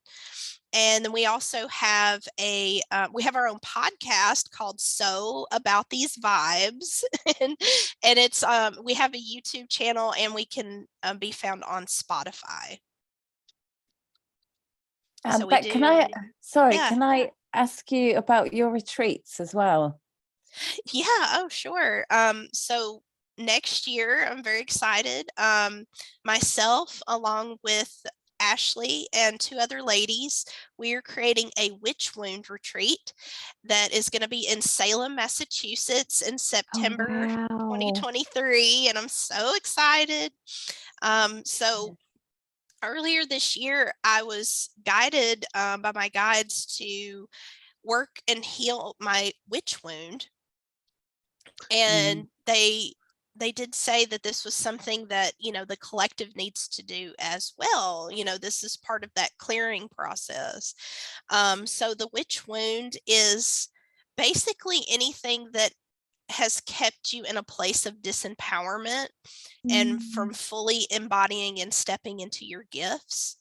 And then we also have we have our own podcast called So About These Vibes, and it's we have a YouTube channel, and we can be found on Spotify. So but can I ask you about your retreats as well? Yeah. Oh, sure. So next year, I'm very excited. Myself, along with Ashley and 2 other ladies, we are creating a witch wound retreat that is going to be in Salem, Massachusetts in September 2023. And I'm so excited. So earlier this year, I was guided by my guides to work and heal my witch wound. And they did say that this was something that, the collective needs to do as well. This is part of that clearing process. So the witch wound is basically anything that has kept you in a place of disempowerment and from fully embodying and stepping into your gifts.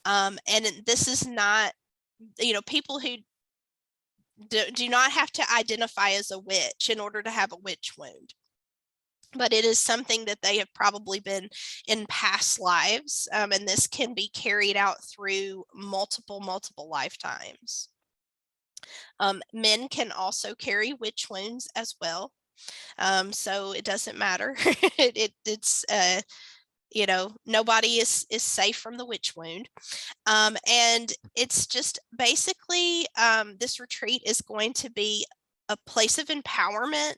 And this is not, people who do not have to identify as a witch in order to have a witch wound, but it is something that they have probably been in past lives, and this can be carried out through multiple lifetimes. Men can also carry witch wounds as well, so it doesn't matter. It's You know, nobody is safe from the witch wound. And it's just basically, this retreat is going to be a place of empowerment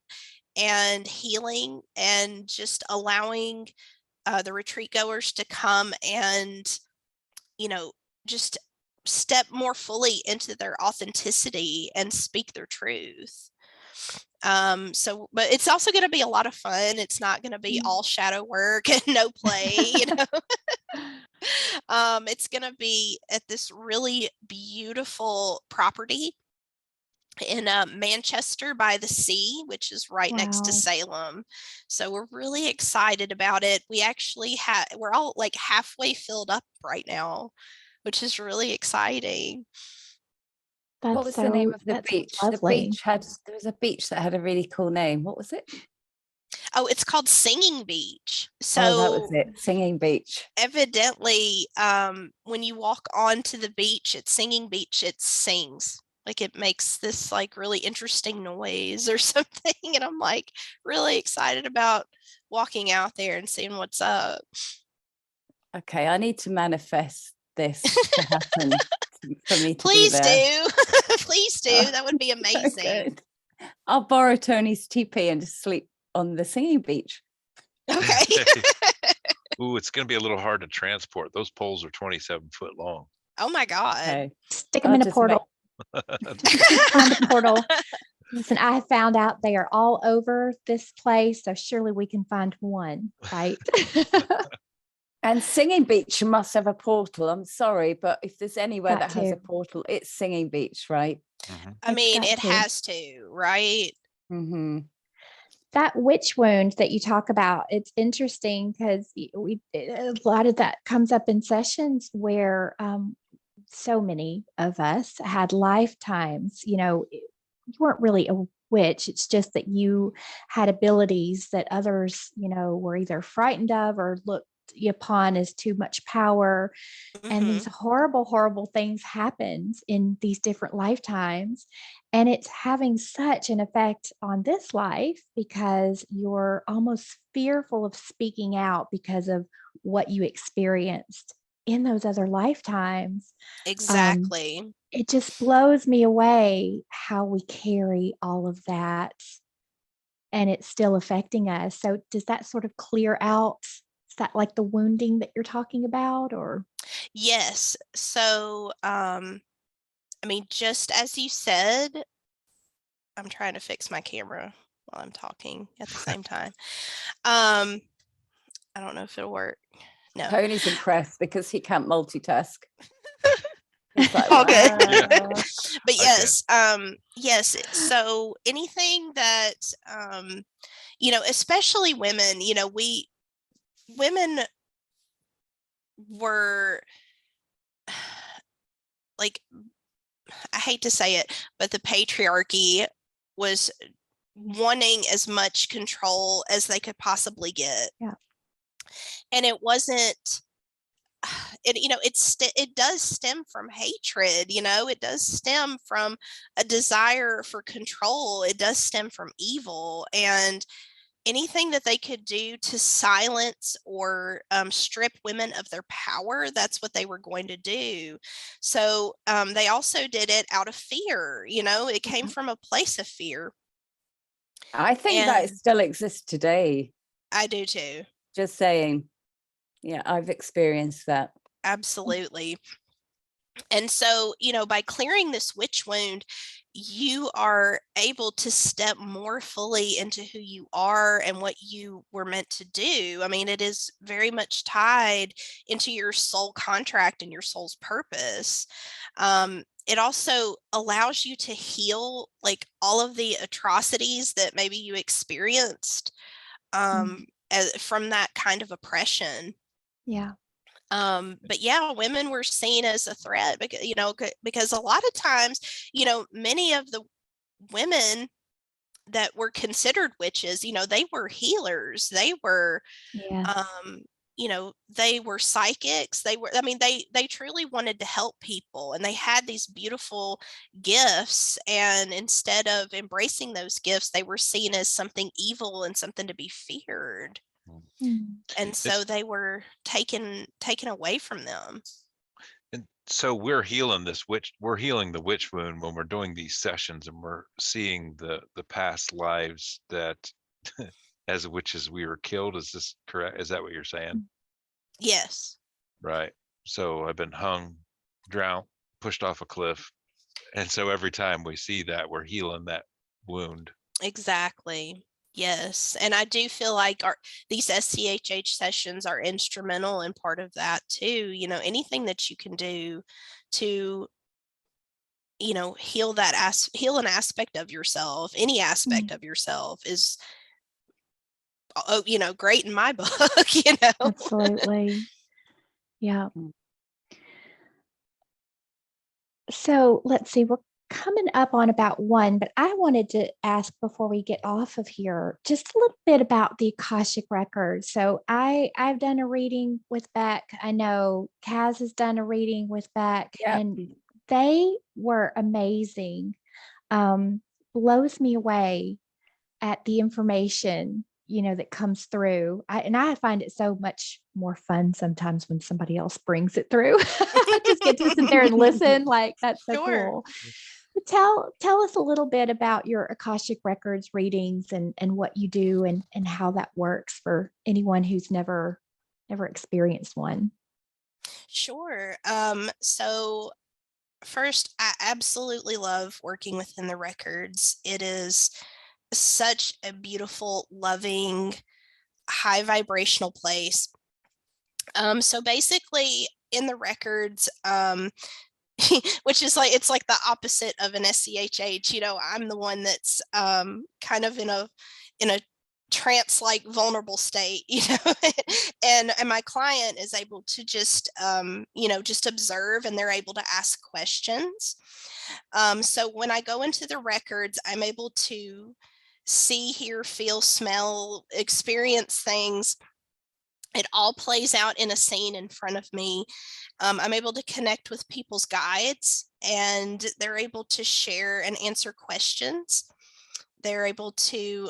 and healing, and just allowing the retreat goers to come and, you know, just step more fully into their authenticity and speak their truth. So, but it's also going to be a lot of fun. It's not going to be all shadow work and no play, you know. It's going to be at this really beautiful property in Manchester by the Sea, which is right next to Wow. Salem. So we're really excited about it. We actually we're all like halfway filled up right now, which is really exciting. What was the name of the That's beach? lovely. There was a beach that had a really cool name. What was it? Oh, it's called Singing Beach. So Oh, that was it. Singing Beach. evidently, when you walk onto the beach at Singing Beach, it sings. Like it makes this like really interesting noise or something. And I'm like really excited about walking out there and seeing what's up. Okay, I need to manifest this to happen for me to be Please there. do. Please do. That would be amazing. Okay. I'll borrow Tony's TP and just sleep on the Singing Beach. Okay. Ooh, it's going to be a little hard to transport. Those poles are 27 foot long. Oh my God. Okay. Stick them in a just portal. Find a portal. Listen, I have found out they are all over this place, so surely we can find one, right? And Singing Beach must have a portal. I'm sorry, but if there's anywhere Got that has a to. portal, it's Singing Beach, right? Mhm. I mean, got it to. has to, right? Mm-hmm. That witch wound that you talk about, it's interesting because a lot of that comes up in sessions where so many of us had lifetimes, you know, you weren't really a witch. It's just that you had abilities that others, you know, were either frightened of or looked upon as too much power. And these horrible, horrible things happened in these different lifetimes. And it's having such an effect on this life because you're almost fearful of speaking out because of what you experienced in those other lifetimes. Exactly. It just blows me away how we carry all of that and it's still affecting us. So does that sort of clear out? Is that like the wounding that you're talking about, or? Yes. So, I mean, just as you said, I'm trying to fix my camera while I'm talking at the same time. I don't know if it'll work. No. Tony's impressed because he can't multitask. He's like, All good. wow. But yes, yes. So anything that, you know, especially women, you know, women were like, I hate to say it, but the patriarchy was wanting as much control as they could possibly get. Yeah. And it wasn't, it, you know, it does stem from hatred, you know, it does stem from a desire for control. It does stem from evil, and anything that they could do to silence or strip women of their power, that's what they were going to do. So they also did it out of fear, you know, it came from a place of fear. I think that And still exists today. I do too. Just saying. Yeah, I've experienced that. Absolutely. And so, you know, by clearing this witch wound, you are able to step more fully into who you are and what you were meant to do. I mean, it is very much tied into your soul contract and your soul's purpose. It also allows you to heal like all of the atrocities that maybe you experienced from that kind of oppression. Yeah. But yeah, women were seen as a threat because, you know, because a lot of times, you know, many of the women that were considered witches, you know, they were healers. They were, Yes. you know, they were psychics. They were, I mean, they truly wanted to help people, and they had these beautiful gifts. And instead of embracing those gifts, they were seen as something evil and something to be feared. And so they were taken away from them. And so we're healing the witch wound when we're doing these sessions, and we're seeing the past lives that as witches we were killed. Is this correct? Is that what you're saying? Yes. Right. So I've been hung, drowned, pushed off a cliff. And so every time we see that, we're healing that wound. Exactly. Yes. And I do feel like these SCHH sessions are instrumental in part of that too. You know, anything that you can do to, you know, heal an aspect of yourself, any aspect of yourself is, you know, great in my book, you know. Absolutely. Yeah. So let's see, we're coming up on about 1, but I wanted to ask before we get off of here, just a little bit about the Akashic Records. So I've done a reading with Beck. I know Kaz has done a reading with Beck, and they were amazing. Blows me away at the information, you know, that comes through. I find it so much more fun sometimes when somebody else brings it through. I just get to sit there and listen. Like, that's so cool. But tell us a little bit about your Akashic Records readings and what you do and how that works for anyone who's never experienced one. Sure. So first, I absolutely love working within the records. It is such a beautiful, loving, high vibrational place. So basically in the records, which is like, it's like the opposite of an SCHH, you know, I'm the one that's kind of in a trance-like vulnerable state, you know, and my client is able to just, you know, just observe, and they're able to ask questions. So when I go into the records, I'm able to see, hear, feel, smell, experience things. It all plays out in a scene in front of me. I'm able to connect with people's guides, and they're able to share and answer questions. They're able to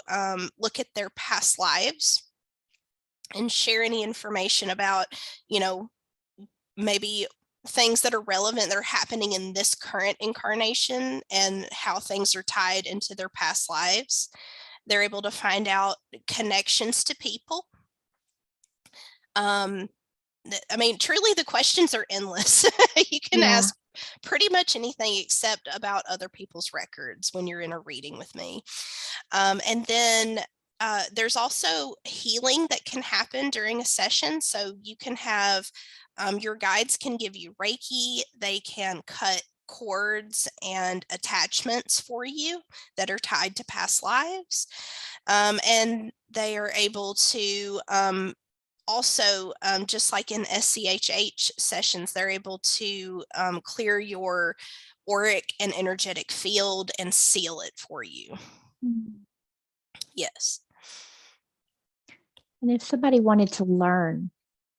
look at their past lives and share any information about, you know, maybe things that are relevant that are happening in this current incarnation and how things are tied into their past lives. They're able to find out connections to people. I mean, truly, the questions are endless. You can ask pretty much anything except about other people's records when you're in a reading with me. And then there's also healing that can happen during a session. So you can have your guides can give you Reiki. They can cut cords and attachments for you that are tied to past lives. And they are able to also, just like in SCHH sessions, they're able to clear your auric and energetic field and seal it for you. Yes. And if somebody wanted to learn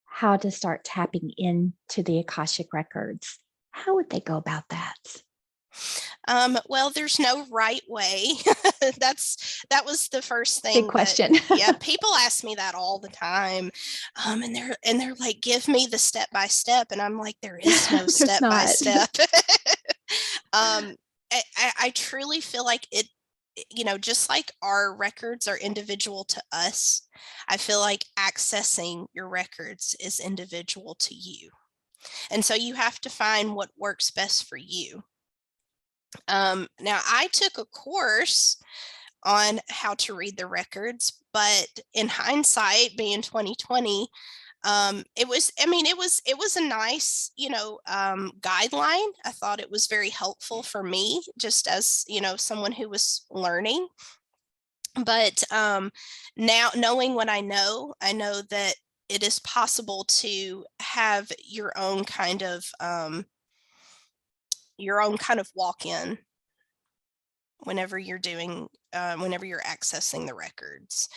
how to start tapping into the Akashic Records, how would they go about that? Well, there's no right way. That was the first thing. Big question. Yeah, people ask me that all the time, and they're like, "Give me the step by step," and I'm like, "There is no step by step." I truly feel like it. You know, just like our records are individual to us, I feel like accessing your records is individual to you, and so you have to find what works best for you. Now, I took a course on how to read the records, but in hindsight, being 2020, it was a nice, you know, guideline. I thought it was very helpful for me, just as, you know, someone who was learning. But now, knowing what I know that it is possible to have your own kind of walk-in whenever you're doing whenever you're accessing the records,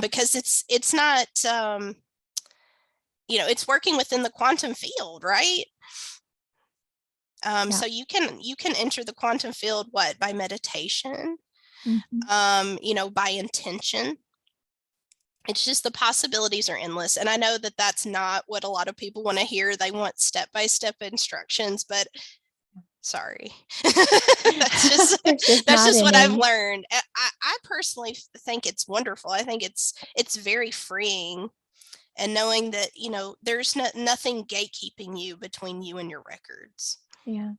because it's not you know, it's working within the quantum field, right? So you can enter the quantum field by meditation, you know, by intention, it's just the possibilities are endless. And I know that that's not what a lot of people want to hear. They want step-by-step instructions, but sorry. that's just what I've learned. I personally think it's wonderful. I think it's very freeing, and knowing that, you know, there's nothing gatekeeping you between you and your records. Yeah.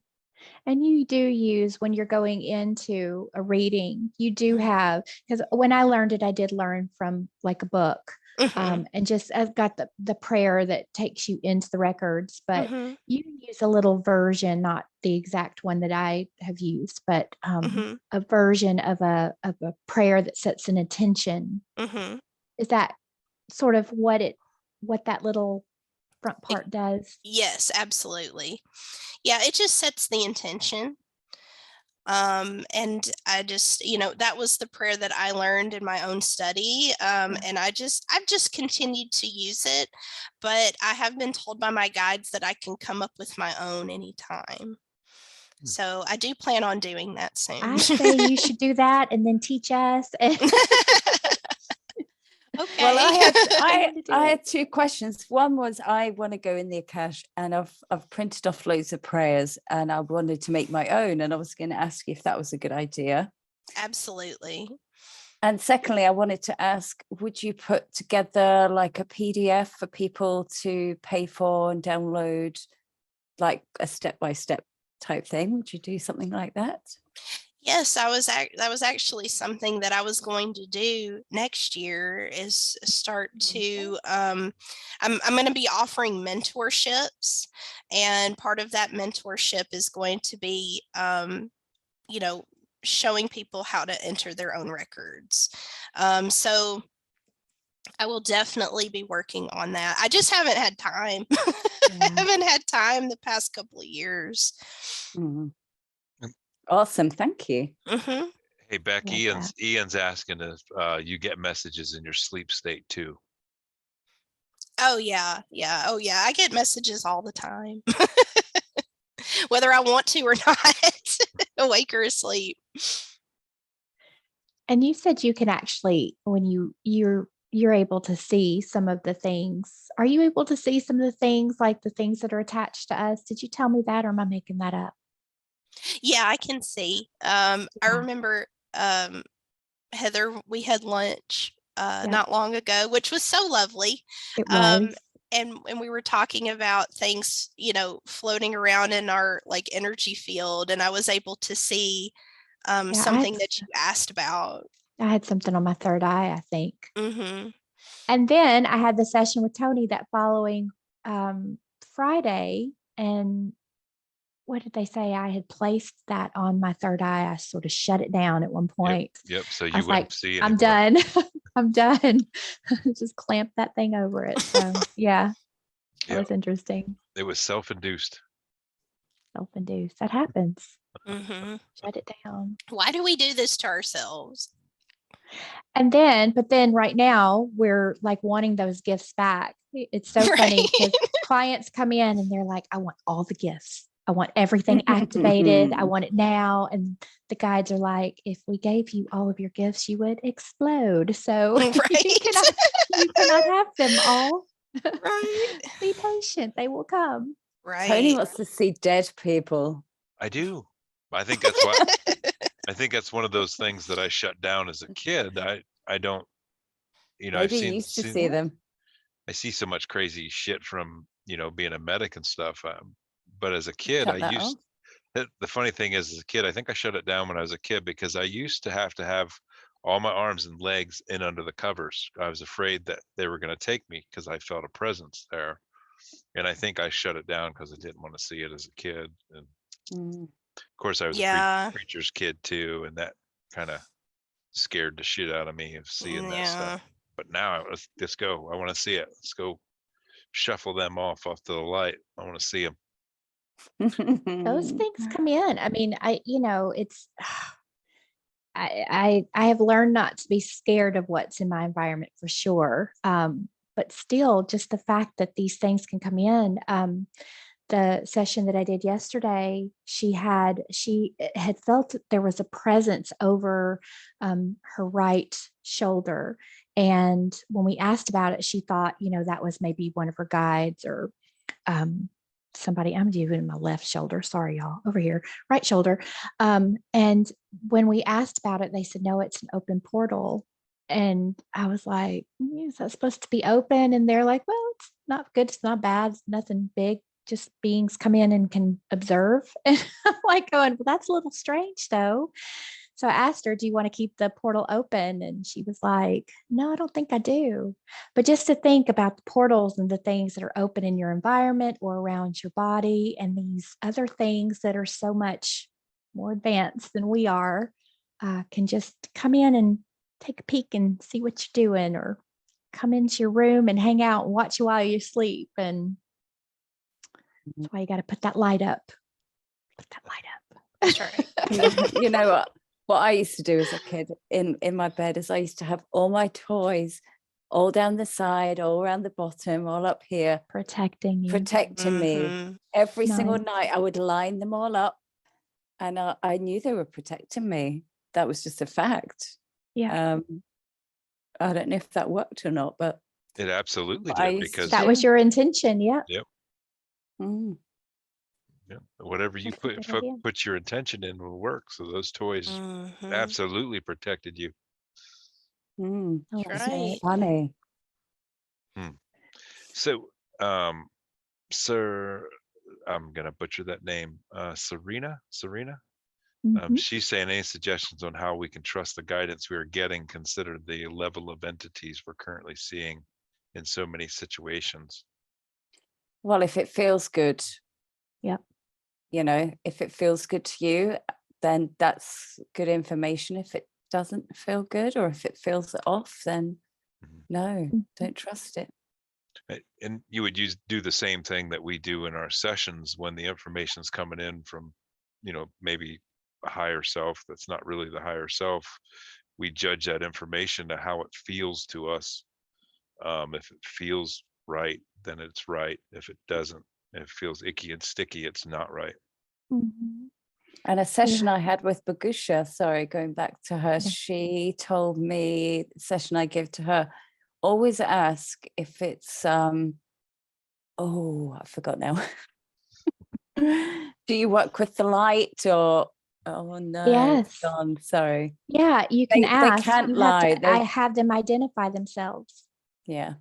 And you do use, when you're going into a reading, you do have, because when I learned it, I did learn from like a book. And just I've got the prayer that takes you into the records, but you use a little version, not the exact one that I have used, but a version of a prayer that sets an intention. Is that sort of what that little front part does? Yes, absolutely. Yeah, it just sets the intention. And I just, you know, that was the prayer that I learned in my own study. And I've just continued to use it, but I have been told by my guides that I can come up with my own anytime. So I do plan on doing that soon. I say you should do that and then teach us. Okay. Well, I had two questions. One was, I want to go in the Akash, and I've printed off loads of prayers, and I wanted to make my own, and I was going to ask you if that was a good idea. Absolutely. And secondly, I wanted to ask, would you put together like a PDF for people to pay for and download, like a step-by-step type thing? Would you do something like that? Yes, that was actually something that I was going to do next year, is start to I'm going to be offering mentorships, and part of that mentorship is going to be you know, showing people how to enter their own records. So I will definitely be working on that. I just haven't had time. I haven't had time the past couple of years. Awesome, thank you. Hey, Beck, Ian's asking if you get messages in your sleep state too. Oh yeah. Oh yeah, I get messages all the time. Whether I want to or not, awake or asleep. And you said you can actually, when you're able to see some of the things. Are you able to see some of the things, like the things that are attached to us? Did you tell me that, or am I making that up? Yeah, I can see. I remember, Heather, we had lunch not long ago, which was so lovely. It was. And we were talking about things, you know, floating around in our like energy field, and I was able to see something that you asked about. I had something on my third eye, I think. And then I had the session with Tony that following Friday, and what did they say? I had placed that on my third eye. I sort of shut it down at one point. Yep. So you wouldn't like, see I'm done. I'm done. Just clamp that thing over it. So yeah, that was interesting. It was self-induced. Self-induced. That happens. Shut it down. Why do we do this to ourselves? But then right now we're like wanting those gifts back. It's so funny because clients come in and they're like, I want all the gifts. I want everything activated. I want it now. And the guides are like, if we gave you all of your gifts, you would explode. So you cannot have them all. Be patient. They will come. Tony wants to see dead people. I do. I think that's why. I think that's one of those things that I shut down as a kid. I don't, you know, Maybe you used to see them. I see so much crazy shit from, you know, being a medic and stuff. But as a kid, the funny thing is, as a kid, I think I shut it down when I was a kid, because I used to have all my arms and legs in under the covers. I was afraid that they were going to take me because I felt a presence there. And I think I shut it down because I didn't want to see it as a kid. And of course, I was a preacher's kid too, and that kind of scared the shit out of me of seeing that stuff. But now let's go. I want to see it. Let's go shuffle them off to the light. I want to see them. Those things come in. I mean, it's I have learned not to be scared of what's in my environment for sure. But still, just the fact that these things can come in. The session that I did yesterday, she had felt there was a presence over her right shoulder, And when we asked about it, she thought, that was maybe one of her guides or somebody. I'm doing my left shoulder. Sorry, y'all. Over here, right shoulder. And when we asked about it, they said, no, it's an open portal. And I was like, is that supposed to be open? And they're like, well, it's not good. It's not bad. It's nothing big. Just beings come in and can observe. And I'm like going, well, that's a little strange though. So I asked her, do you want to keep the portal open? And she was like, no, I don't think I do. But just to think about the portals and the things that are open in your environment or around your body and these other things that are so much more advanced than we are, can just come in and take a peek and see what you're doing, or come into your room and hang out and watch you while you sleep. And that's why you got to put that light up. Put that light up. That's right. You know what I used to do as a kid in my bed is I used to have all my toys all down the side, all around the bottom, all up here, protecting you, protecting me. Mm-hmm. Every single night I would line them all up, and I knew they were protecting me. That was just a fact. Yeah. I don't know if that worked or not, but It absolutely I did, used to because that was your intention. Yeah. Mm. yeah, whatever you That's a good idea. put your intention in will work. So those toys Mm-hmm. absolutely protected you. That's Right. right. Funny. So, Sir, I'm gonna butcher that name. Serena. Mhm. She's saying, any suggestions on how we can trust the guidance we are getting, consider the level of entities we're currently seeing in so many situations. Well, if it feels good, Yep. If it feels good to you, then that's good information. If it doesn't feel good, or if it feels off, then no, don't trust it. And you would do the same thing that we do in our sessions when the information's coming in from, maybe a higher self that's not really the higher self. We judge that information to how it feels to us. If it feels right, then it's right. If it doesn't, if it feels icky and sticky, it's not right. Mhm. And a session I had with Bagusha, sorry, going back to her, Yeah. she told me, the session I give to her, always ask if it's I forgot now. Do you work with the light, or oh no, Yes. it's gone, sorry. Yeah, you can ask. They can't You lie. have to I have them identify themselves. Yeah.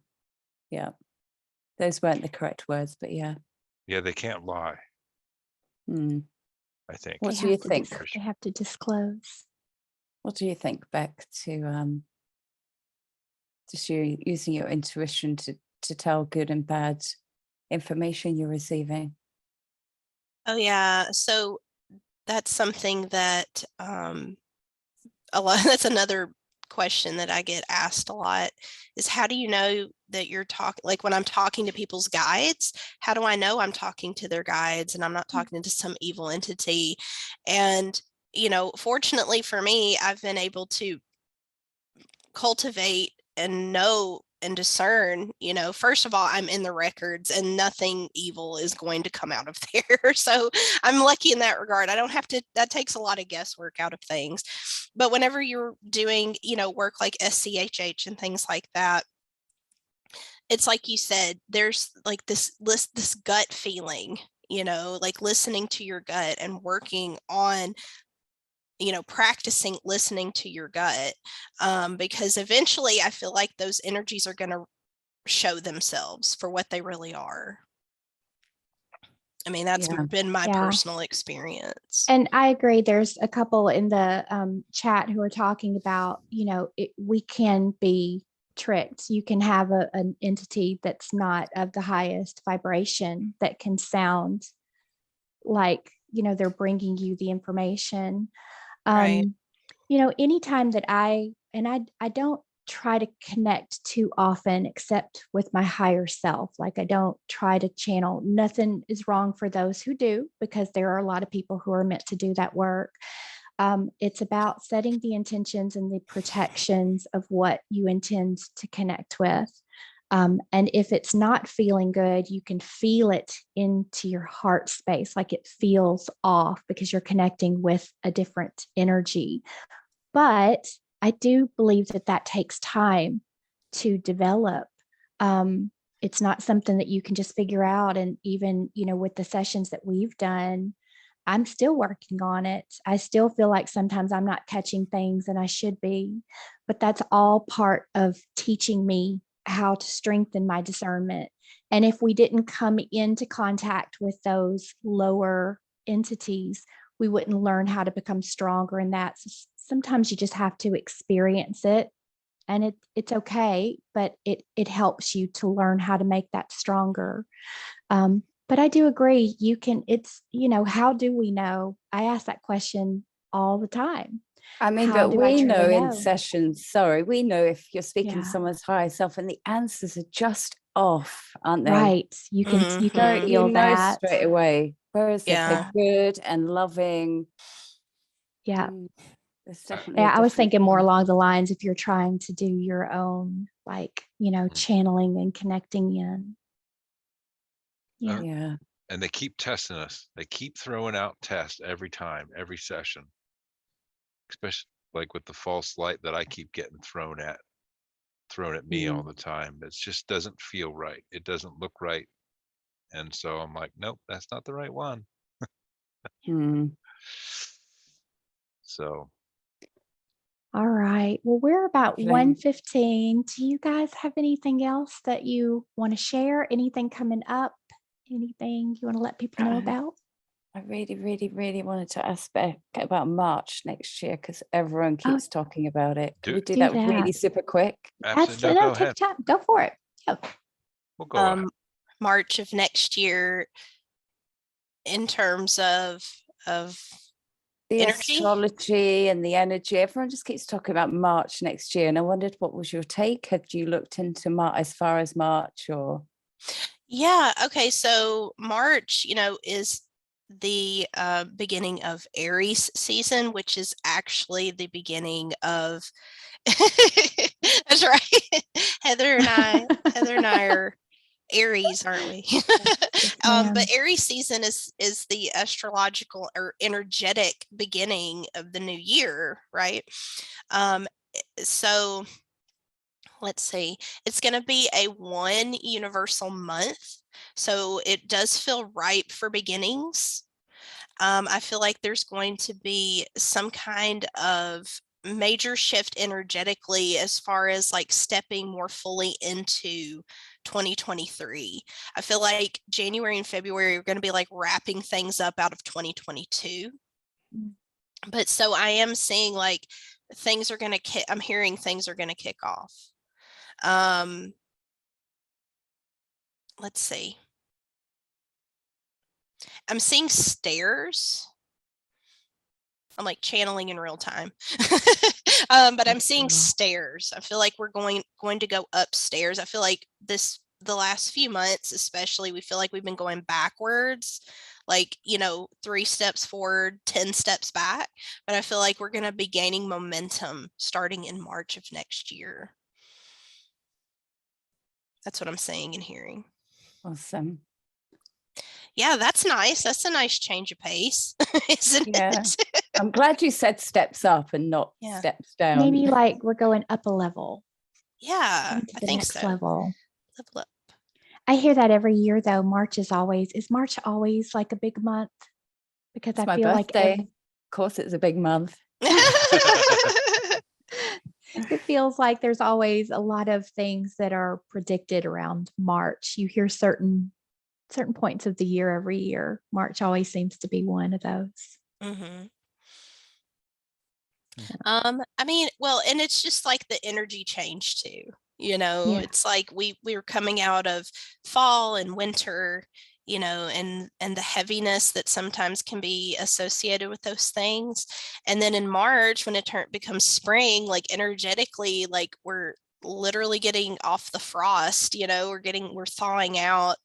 Those weren't the correct words, but yeah. Yeah, they can't lie, I think. What do you think? They have to disclose. What do you think, Beck, to just you using your intuition to tell good and bad information you're receiving? Oh yeah. So that's something that a lot. That's another question that I get asked a lot, is how do you know that you're talking, like when I'm talking to people's guides, how do I know I'm talking to their guides and I'm not talking to some evil entity? And fortunately for me, I've been able to cultivate and know and discern, first of all, I'm in the records and nothing evil is going to come out of there. So I'm lucky in that regard. I don't have to, that takes a lot of guesswork out of things. But whenever you're doing, work like SCHH and things like that, it's like you said, there's like this gut feeling, like listening to your gut and working on practicing listening to your gut, because eventually I feel like those energies are going to show themselves for what they really are. I mean, that's been my personal experience. And I agree. There's a couple in the chat who are talking about, we can be tricked. You can have an entity that's not of the highest vibration that can sound like, they're bringing you the information. Right. Anytime that I don't try to connect too often except with my higher self. Like I don't try to channel. Nothing is wrong for those who do, because there are a lot of people who are meant to do that work. It's about setting the intentions and the protections of what you intend to connect with. And if it's not feeling good, you can feel it into your heart space, like it feels off because you're connecting with a different energy. But I do believe that takes time. to develop. It's not something that you can just figure out. And even, with the sessions that we've done, I'm still working on it. I still feel like sometimes I'm not catching things and I should be, but that's all part of teaching me how to strengthen my discernment. And if we didn't come into contact with those lower entities, we wouldn't learn how to become stronger in that. So sometimes you just have to experience it, and it's okay, but it helps you to learn how to make that stronger. But I do agree, how do we know? I ask that question all the time. I mean, How but do I we know truly in know? sessions, we know if you're speaking to Yeah. someone's higher self and the answers are just off, aren't they? Right. You can Mhm. You feel know that. straight away. Whereas if Yeah. they're good and loving, Yeah. there's definitely Yeah, a I was difference thinking more there. along the lines if you're trying to do your own, channeling and connecting in. Yeah. Yeah. And they keep testing us. They keep throwing out tests every time, every session, especially like with the false light that I keep getting thrown at me all the time. It just doesn't feel right. It doesn't look right. And so I'm like, nope, that's not the right one. So. All right. Well, we're about Lovely. 1:15. Do you guys have anything else that you want to share? Anything coming up? Anything you want to let people know about? I really, really, really wanted to ask about March next year because everyone keeps talking about it. Can we do that really super quick? Absolutely. No, go take ahead. time. Go for it. Yep. We'll go ahead. March of next year, in terms of the energy? astrology and the energy. Everyone just keeps talking about March next year. And I wondered, what was your take? Had you looked into March as far as March or? Yeah. Okay. So March, is the beginning of Aries season, which is actually the beginning of that's right. Heather and I are Aries, aren't we? But Aries season is the astrological or energetic beginning of the new year, right? So let's see, it's going to be a one universal month. So it does feel ripe for beginnings. I feel like there's going to be some kind of major shift energetically as far as like stepping more fully into 2023. I feel like January and February are going to be like wrapping things up out of 2022. But so I am seeing like things are going to I'm hearing things are going to kick off. Let's see. I'm seeing stairs. I'm like channeling in real time. But I'm seeing stairs. I feel like we're going to go upstairs. I feel like the last few months, especially, we feel like we've been going backwards, like, 3 steps forward, 10 steps back. But I feel like we're going to be gaining momentum starting in March of next year. That's what I'm saying and hearing. Awesome. Yeah, that's nice. That's a nice change of pace, isn't it? I'm glad you said steps up and not steps down. Maybe like we're going up a level. Yeah, I think next level. Level up. I hear that every year though. Is March always like a big month? Because it's I my feel birthday. like Of course it's a big month. It feels like there's always a lot of things that are predicted around March. You hear certain points of the year every year. March always seems to be one of those. Mm-hmm. I mean, well, and it's just like the energy change too. It's like we were coming out of fall and winter, and the heaviness that sometimes can be associated with those things. And then in March, when it becomes spring, like energetically, like we're literally getting off the frost, we're thawing out.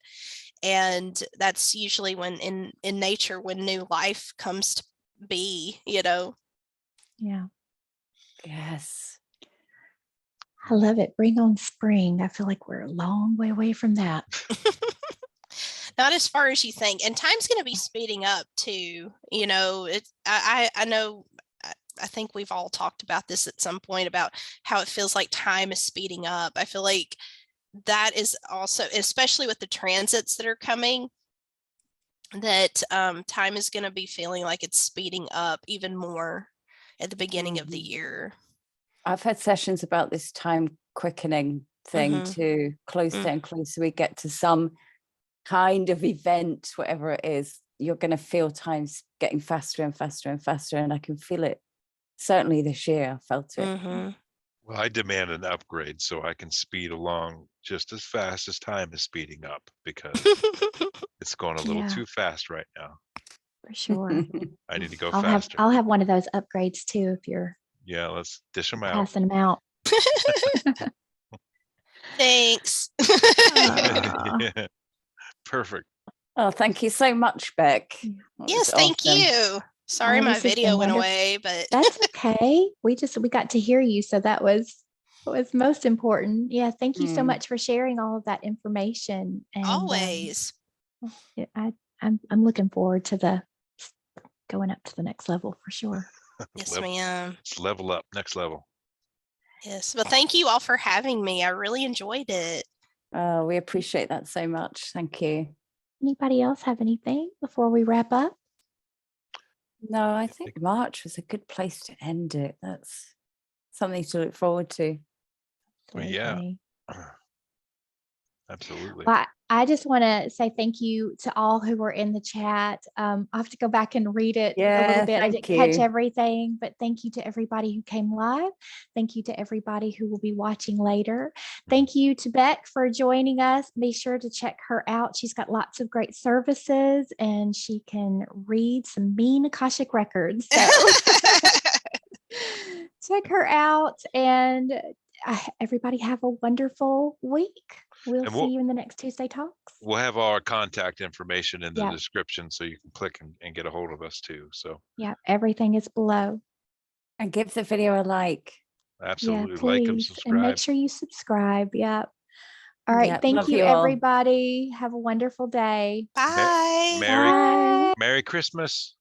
And that's usually when in nature, when new life comes to be, Yeah. Yes. I love it. Bring on spring. I feel like we're a long way away from that. Not as far as you think. And time's going to be speeding up too. I know I think we've all talked about this at some point about how it feels like time is speeding up. I feel like that is also, especially with the transits that are coming, that time is going to be feeling like it's speeding up even more at the beginning of the year. I've had sessions about this time quickening thing too. Closer and closer we get to some kind of event, whatever it is, you're going to feel time's getting faster and faster and faster. And I can feel it. Certainly this year, I felt it. Well, I demand an upgrade so I can speed along just as fast as time is speeding up, because it's going a little too fast right now. For sure. I need to go I'll faster. I'll have one of those upgrades too if you're Let's dish them out. passing them out. Thanks. Yeah. Perfect. Oh, thank you so much, Beck. Yes, thank you. Sorry, my video went away, but that's okay. We got to hear you, so that was most important. Yeah, thank you so much for sharing all of that information. And always. I'm looking forward to going up to the next level for sure. Yes, ma'am. Let's level up, next level. Yes, well, thank you all for having me. I really enjoyed it. We appreciate that so much. Thank you. Anybody else have anything before we wrap up? No, I think March was a good place to end it. That's something to look forward to. Well, yeah. Absolutely. Well, I just want to say thank you to all who were in the chat. I'll have to go back and read it a little bit. I didn't catch everything, but thank you to everybody who came live. Thank you to everybody who will be watching later. Thank you to Beck for joining us. Be sure to check her out. She's got lots of great services and she can read some mean Akashic records. So check her out, and everybody have a wonderful week. We'll see you in the next Tuesday Talks. We'll have our contact information in the description, so you can click and get a hold of us too. So everything is below. And give the video a like. Absolutely. Please. Like and subscribe. And make sure you subscribe. All right. Thank you, everybody. Have a wonderful day. Bye. Merry Christmas.